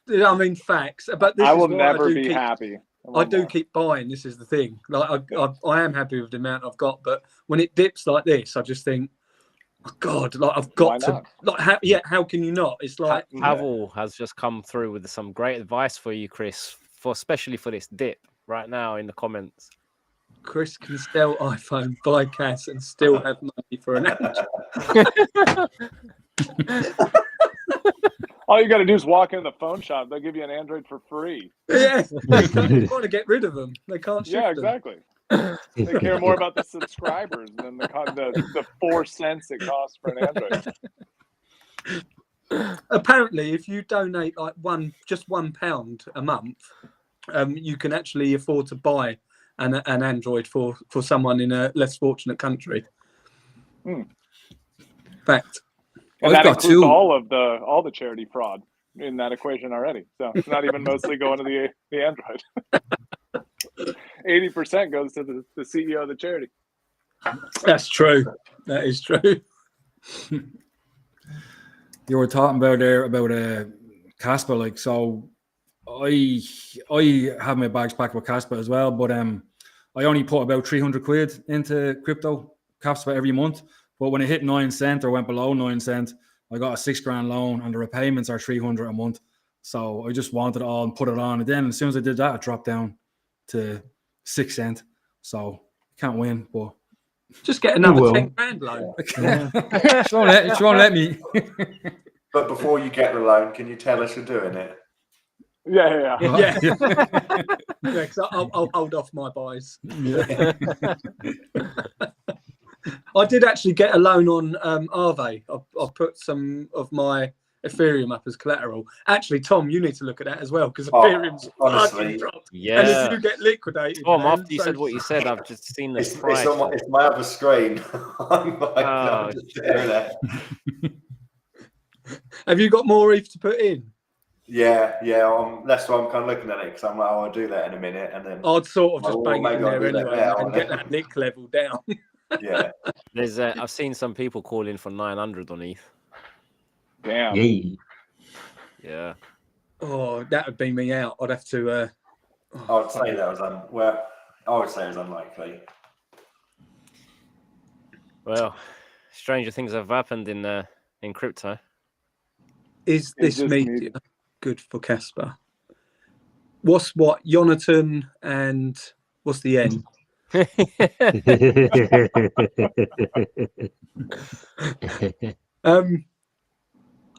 I mean, facts. But this I will never be happy. I do keep buying. This is the thing. Like I am happy with the amount I've got, but when it dips like this, I just think, oh God, like I've got to, like, how can you not? It's like Pavel has just come through with some great advice for you, Chris, especially for this dip right now in the comments. Chris can sell iPhone, buy cash, and still have money for an Android. All you got to do is walk into the phone shop. They'll give you an Android for free. Yeah, they want to get rid of them. They can't shift them. Exactly. They care more about the subscribers than the 4 cents it costs for an Android. Apparently, if you donate like just £1 a month, you can actually afford to buy an Android for someone in a less fortunate country. Fact. And that includes all the charity fraud in that equation already. So it's not even mostly going to the Android. 80% goes to the CEO of the charity. That's true. That is true. You were talking about Casper, like, so I have my bags packed with Casper as well, but I only put about 300 quid into crypto Casper every month. But when it hit 9 cents or went below 9 cents, I got a $6,000 loan and the repayments are 300 a month. So I just wanted it all and put it on. And then as soon as I did that, it dropped down to 6 cents. So can't win, but just get another $10,000 loan. She won't let me. But before you get the loan, can you tell us you're doing it? Yeah. Because I'll hold off my buys. Yeah. I did actually get a loan on Aave. I put some of my Ethereum up as collateral. Actually, Tom, you need to look at that as well because Oh, Ethereum's honestly, fucking dropped. Yeah. And if you get liquidated, Tom, man, after you said what you said, I've just seen the it's price. it's my other screen. I'm Oh, just staring at it. Have you got more ETH to put in? Yeah. That's why I'm kind of looking at it because I'm like, I'll do that in a minute, and then I'd sort of just Oh, bang it in maybe I'll there do that anyway now, and get that nick level down. yeah. There's I've seen some people call in for 900 on ETH. Damn. Yay. Yeah. Oh, that would be me out. I'd have to. I would say that was I would say it was unlikely. Well, stranger things have happened in crypto. Is this this media media- good for Casper? What's what? Jonathan and what's the N?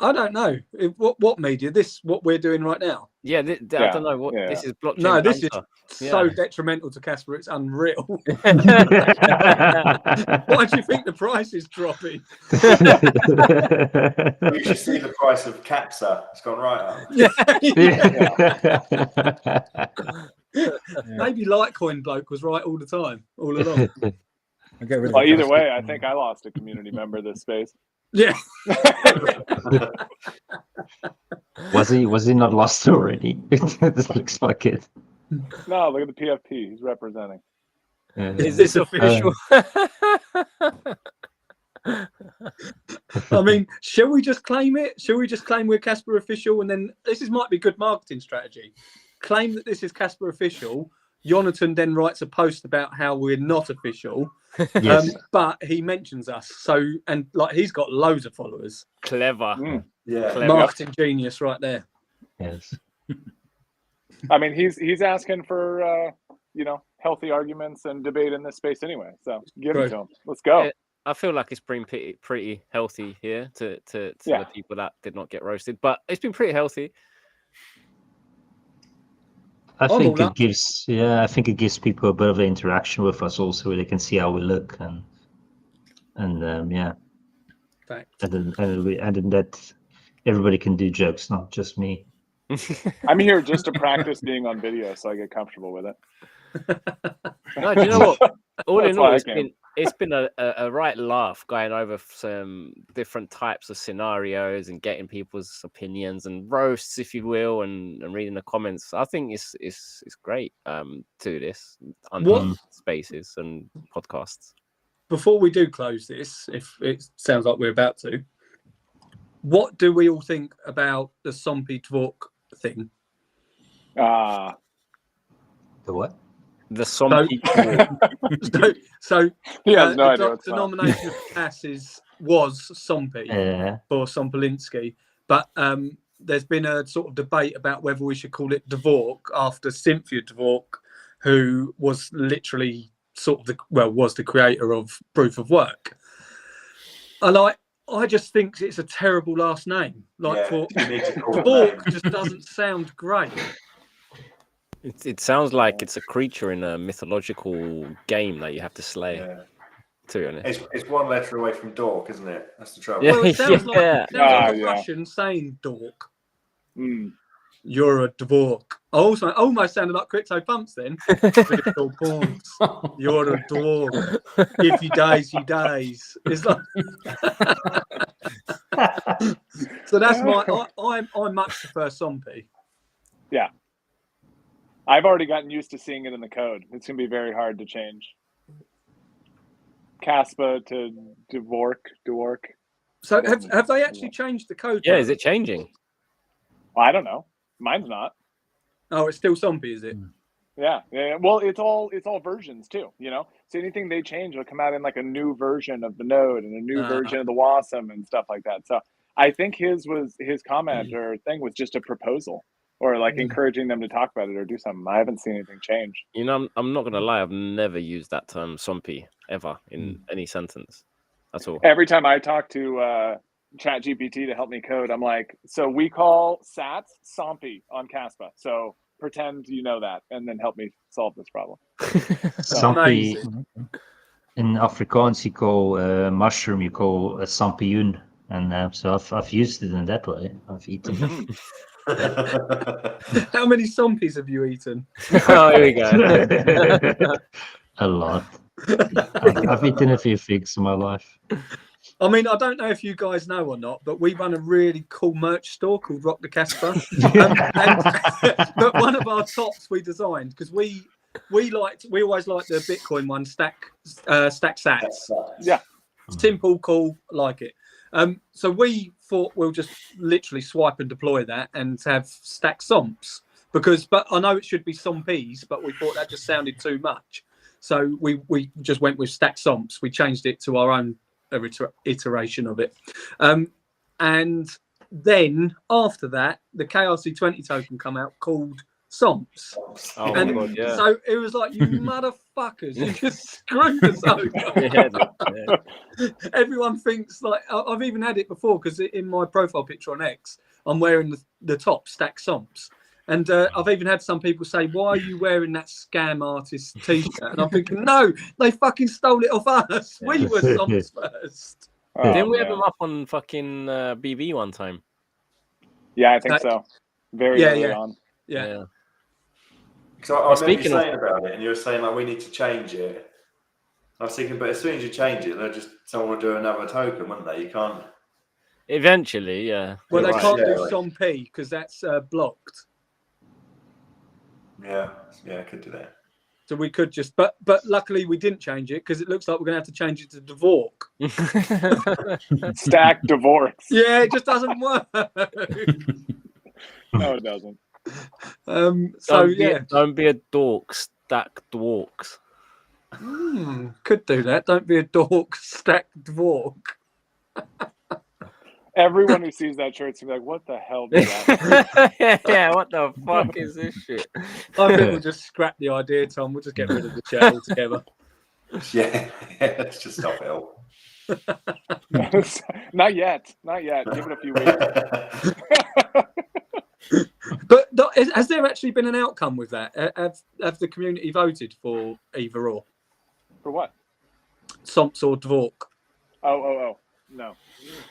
I don't know. What media? This what we're doing right now? Yeah, I don't know what this is. Blockchain. No, this Banter. is so detrimental to Casper. It's unreal. Why do you think the price is dropping? You should see the price of Capsa. It's gone right up. Maybe Litecoin bloke was right all the time, all along. I'll get rid of Well, the either cost. way, I think I lost a community member this space. Yeah. Was he not lost already? This looks like it. No, look at the PFP. He's representing. Is this official? I mean, shall we just claim it? Shall we just claim we're Casper official? And then might be good marketing strategy. Claim that this is Casper official. Jonathan then writes a post about how we're not official. Yes. But he mentions us. So, and like he's got loads of followers. Clever. Yeah. Clever. Marketing genius right there. Yes. I mean, he's asking for healthy arguments and debate in this space anyway. So give it to him. Let's go. Yeah, I feel like it's been pretty healthy here to Yeah. the people that did not get roasted, but it's been pretty healthy. I all think up. I think it gives people a bit of interaction with us also, where they can see how we look and yeah. Fact. And then that everybody can do jokes, not just me. I'm here just to practice being on video, so I get comfortable with it. No, do you know what? All That's in all, why I it's came. been a right laugh going over some different types of scenarios and getting people's opinions and roasts, if you will, and reading the comments. I think it's great to do this on What- spaces and podcasts. Before we do close this, if it sounds like we're about to, what do we all think about the Sompy Dvork thing? The what? The zombie. So He has no the, idea what's the up. nomination of Cass was Sompy for Sompolinsky, but there's been a sort of debate about whether we should call it Dvork after Cynthia Dvork, who was literally was the creator of Proof of Work. And I just think it's a terrible last name. For you need to call it Dvork that. just doesn't sound great. It sounds like it's a creature in a mythological game that you have to slay. Yeah. To be honest. It's one letter away from dork, isn't it? That's the trouble. Yeah. Well, it sounds like a yeah. Russian saying dork. Mm. You're a dvork. Almost sounded like Cryptopumpz then. Cryptopumpz. You're a dvork. If he dies, he dies. It's like so that's I much prefer Sompy. Yeah. I've already gotten used to seeing it in the code. It's going to be very hard to change. Caspa to Dvork. So have they actually changed the code? Yeah, now? is it changing? Well, I don't know. Mine's not. Oh, it's still Sompy, is it? Yeah. Well, it's all versions too, So anything they change will come out in like a new version of the node and a new version of the WASM and stuff like that. So I think his comment or thing was just a proposal or like encouraging them to talk about it or do something. I haven't seen anything change. I'm not gonna lie, I've never used that term "sompy" ever in any sentence at all. Every time I talk to ChatGPT to help me code, I'm like, so we call sats Sompy on Caspa. So pretend you know that and then help me solve this problem. Sampy in Afrikaans you call mushroom, you call sampioen And so I've used it in that way. I've eaten How many zombies have you eaten? Oh, here we go. a lot. I've eaten a few figs in my life. I mean, I don't know if you guys know or not, but we run a really cool merch store called Rock the Casper. But one of our tops we designed because we always like the Bitcoin one, stack sats. Yeah. Simple, cool, like it. So we thought we'll just literally swipe and deploy that and have stack somps but I know it should be sompies, but we thought that just sounded too much. So we just went with stack somps. We changed it to our own iteration of it. And then after that, the KRC20 token come out called Somps. Oh, and God, yeah. so it was like, you motherfuckers, you just screwed us over. Everyone thinks like, I've even had it before because in my profile picture on X, I'm wearing the top stack Somps. And I've even had some people say, why are you wearing that scam artist t-shirt? And I'm thinking, no, they fucking stole it off us. Yeah. We were Somps first. Didn't we have them up on fucking BB one time? Yeah, I think so. Very early on. Yeah. So I remember you Speaking of- saying about it, and you were saying like we need to change it. I was thinking, but as soon as you change it, someone will do another token, wouldn't they? You can't. Eventually, yeah. Well, they Right, can't yeah, do right. Som P because that's blocked. Yeah, I could do that. So we could just, but luckily we didn't change it because it looks like we're going to have to change it to Dvork. Stack divorce. Yeah, it just doesn't work. No, it doesn't. Don't be a dork, stack dwarks. Could do that. Don't be a dork, stack Dvork. Everyone who sees that shirt's gonna be like, "What the hell did that?" Yeah, what the fuck is this shit? I think we'll just scrap the idea, Tom. We'll just get rid of the shirt altogether. Yeah, let's just stop it all. Not yet. Give it a few weeks. But has there actually been an outcome with that? Have the community voted for either or? For what? Somps or Dvork? Oh. No,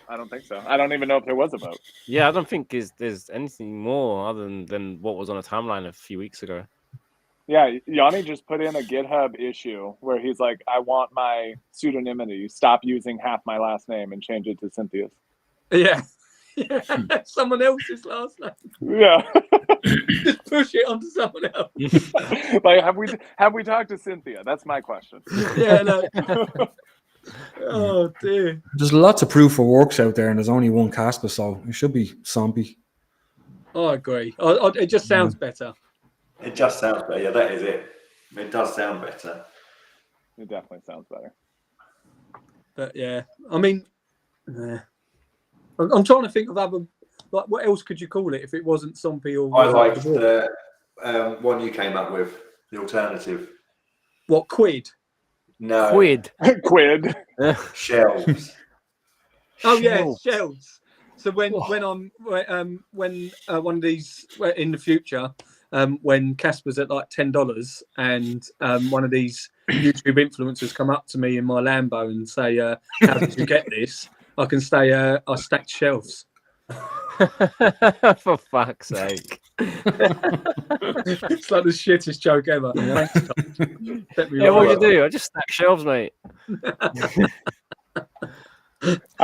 I don't think so. I don't even know if there was a vote. Yeah, I don't think there's anything more other than what was on a timeline a few weeks ago. Yeah, Yanni just put in a GitHub issue where he's like, I want my pseudonymity. Stop using half my last name and change it to Cynthia's. Yeah. Someone else's last name. Yeah. Just push it onto someone else. Like, have we talked to Cynthia? That's my question. Yeah, no. Oh dear. There's lots of proof for works out there, and there's only one Casper, so it should be Zombie. I agree. It just sounds better. It just sounds better. Yeah, that is it. It does sound better. It definitely sounds better. But yeah, I mean, I'm trying to think of other. Like, what else could you call it if it wasn't Zombie or? I liked the one you came up with, the alternative. What, Quid? No. Quid. Quid. Shelves. Oh yeah, shelves. So when one of these in the future, when Casper's at like $10 and one of these YouTube influencers come up to me in my Lambo and say, "How did you get this?" I can say, "I stacked shelves." For fuck's sake. It's like the shittest joke ever. Thanks, Tom. Yeah, what do you do? I just stack shelves, mate. I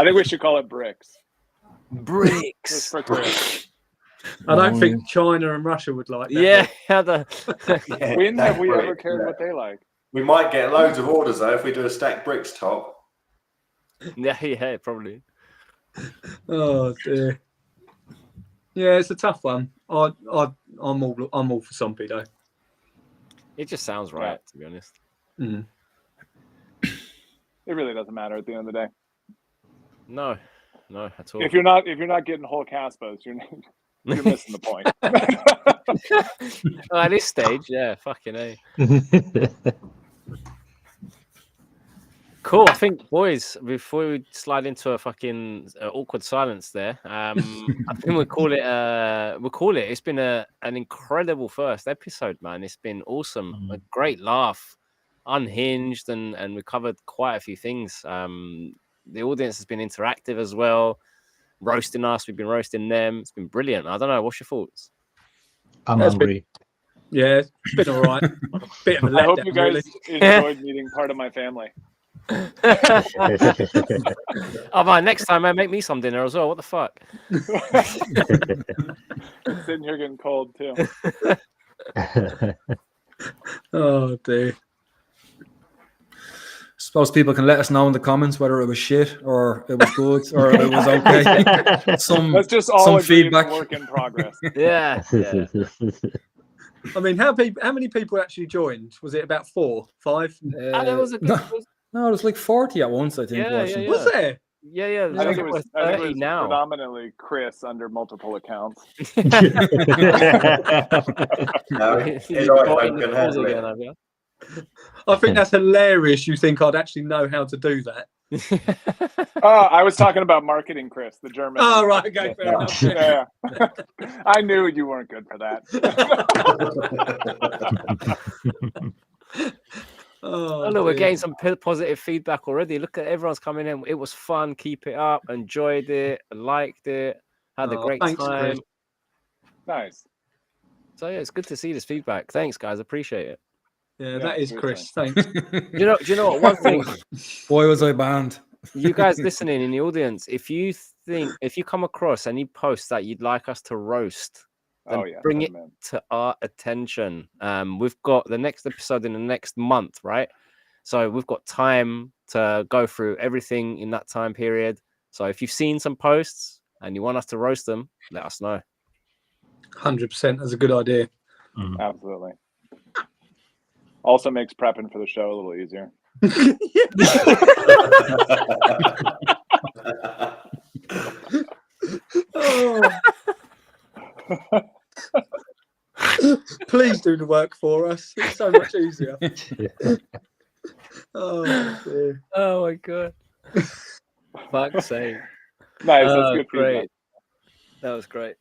think we should call it bricks. Bricks. Just for Chris. I don't think China and Russia would like that. Yeah. When have we ever cared what they like? We might get loads of orders though if we do a stacked bricks top. Yeah, probably. Oh dear. Yeah, it's a tough one. I'm all for Zombie though. It just sounds right, to be honest. Mm. It really doesn't matter at the end of the day. No, at all. If you're not getting whole Caspas, you're missing the point. At this stage, yeah, fucking A. Cool. I think, boys, before we slide into a fucking awkward silence there, I think we'll call it. It's been an incredible first episode, man. It's been awesome. A great laugh, unhinged, and we covered quite a few things. the audience has been interactive as well, roasting us. We've been roasting them. It's been brilliant. I don't know. What's your thoughts? I'm That's hungry. Yeah, it's been all right. Bit of a I hope letdown, you guys really. enjoyed meeting part of my family. Oh man, next time man, make me some dinner as well. What the fuck? Sitting here getting cold too. Oh dear. Suppose people can let us know in the comments whether it was shit or it was good or it was okay. Some Let's just all some agree feedback. it's a work in progress. Yeah. I mean, how many people actually joined? Was it about 4, 5? And it was a good. No, it was like 40 at once, I think. Yeah, watching. yeah. Was there? Yeah. I think it was 30 now. predominantly Chris under multiple accounts. No, He's his got iPhone in the can calls handle again, it. have you? I think that's hilarious. You think I'd actually know how to do that? Oh, I was talking about marketing, Chris, the German. Oh, right. Okay, fair enough. Yeah. I knew you weren't good for that. Oh, look, we're getting some positive feedback already. Look at everyone's coming in. It was fun. Keep it up. Enjoyed it. Liked it. Had a great thanks, time. Chris. Nice. So yeah, it's good to see this feedback. Thanks, guys. Appreciate it. Yeah, that is Chris. Thanks. Do you know what? One thing, Boy, was I banned. you guys listening in the audience, if you come across any posts that you'd like us to roast, then bring it to our attention. We've got the next episode in the next month, right? So we've got time to go through everything in that time period. So if you've seen some posts and you want us to roast them, let us know. 100%. That's a good idea. Mhm. Absolutely. Also makes prepping for the show a little easier. Please do the work for us. It's so much easier. Oh, dear. Oh my god. Fuck's sake. Nice. That's good Great. feedback. That was great.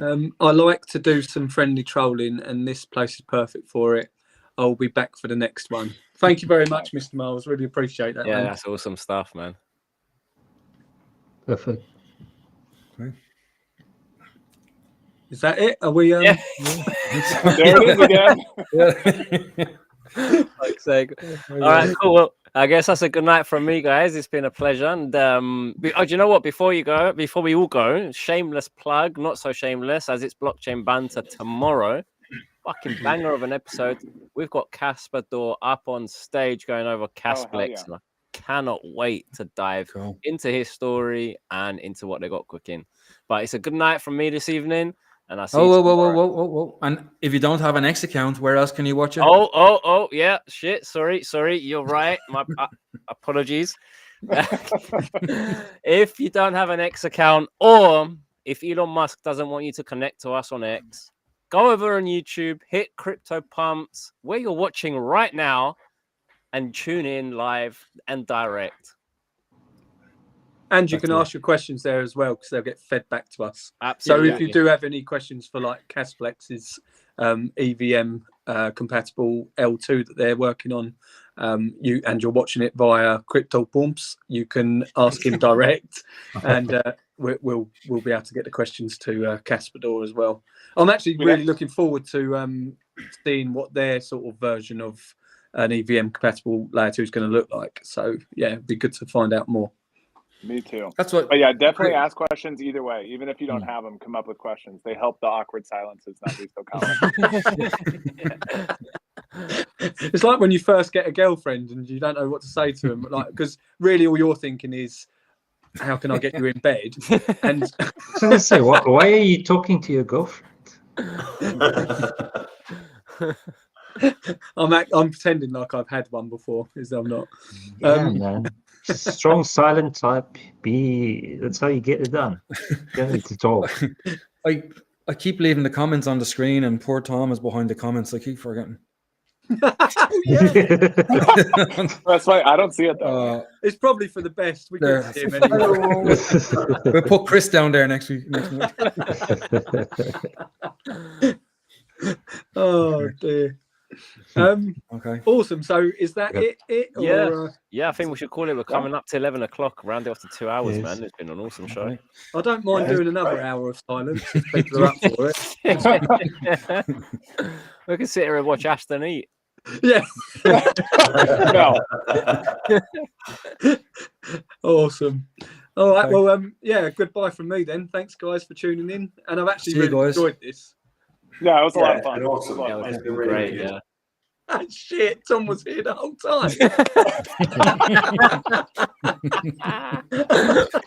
I like to do some friendly trolling, and this place is perfect for it. I'll be back for the next one. Thank you very much, Mr. Miles. Really appreciate that. Yeah, man. that's awesome stuff, man. Perfect. Is that it? Are we? Yeah. There it is again. Fuck's sake. All right, cool. Well, I guess that's a good night from me, guys. It's been a pleasure. And do you know what? Before we all go, shameless plug, not so shameless, as it's blockchain banter tomorrow. Fucking banger of an episode. We've got Casper Door up on stage going over Casplex, and I cannot wait to dive into his story and into what they got cooking. But it's a good night from me this evening. And I see Whoa. And if you don't have an X account, where else can you watch it? Oh, yeah. Shit. Sorry. You're right. My apologies. If you don't have an X account, or if Elon Musk doesn't want you to connect to us on X, go over on YouTube, hit Cryptopumpz, where you're watching right now, and tune in live and direct. And you can ask your questions there as well, because they'll get fed back to us. Absolutely. So if you do have any questions for like Casplex's EVM compatible L2 that they're working on, you're watching it via Cryptopumpz, you can ask him direct, and we'll be able to get the questions to Casper Door as well. I'm actually really looking forward to seeing what their sort of version of an EVM compatible layer 2 is going to look like. So yeah, it'd be good to find out more. Me too. That's what. But yeah, definitely ask questions either way. Even if you don't have them, come up with questions. They help the awkward silences not be so common. It's like when you first get a girlfriend and you don't know what to say to them, like, because really all you're thinking is, how can I get you in bed? And So let's say, why are you talking to your girlfriend? I'm pretending like I've had one before, as I'm not. Yeah, man. Strong, silent type. That's how you get it done. You don't need to talk. I keep leaving the comments on the screen, and poor Tom is behind the comments. I keep forgetting. That's why I don't see it though. It's probably for the best. We can see him anyway. We'll put Chris down there next week. Oh dear. Okay. Awesome. So is that it? Yeah. Or, Yeah, I think we should call it. We're coming up to 11 o'clock. Round it off to 2 hours, Yes. man. It's been an awesome show. Okay. I don't mind Yeah, doing another great. hour of silence if people are up for it. We can sit here and watch Ashton eat. Yeah. No. Awesome. All right. Okay. Well, yeah. Goodbye from me then. Thanks, guys, for tuning in. And I've actually See you really guys. enjoyed this. Yeah, it was a lot Yeah, of fun. it's been It was awesome. a lot Yeah, of fun. it's It's been been really great. good. Yeah. Ah, shit, Tom was here the whole time.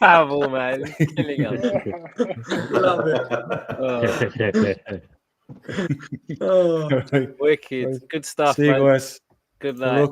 Powerful, man. Killing us. Love it. Oh. All right. Wicked. Good stuff, See you man. guys. Good Good night. luck.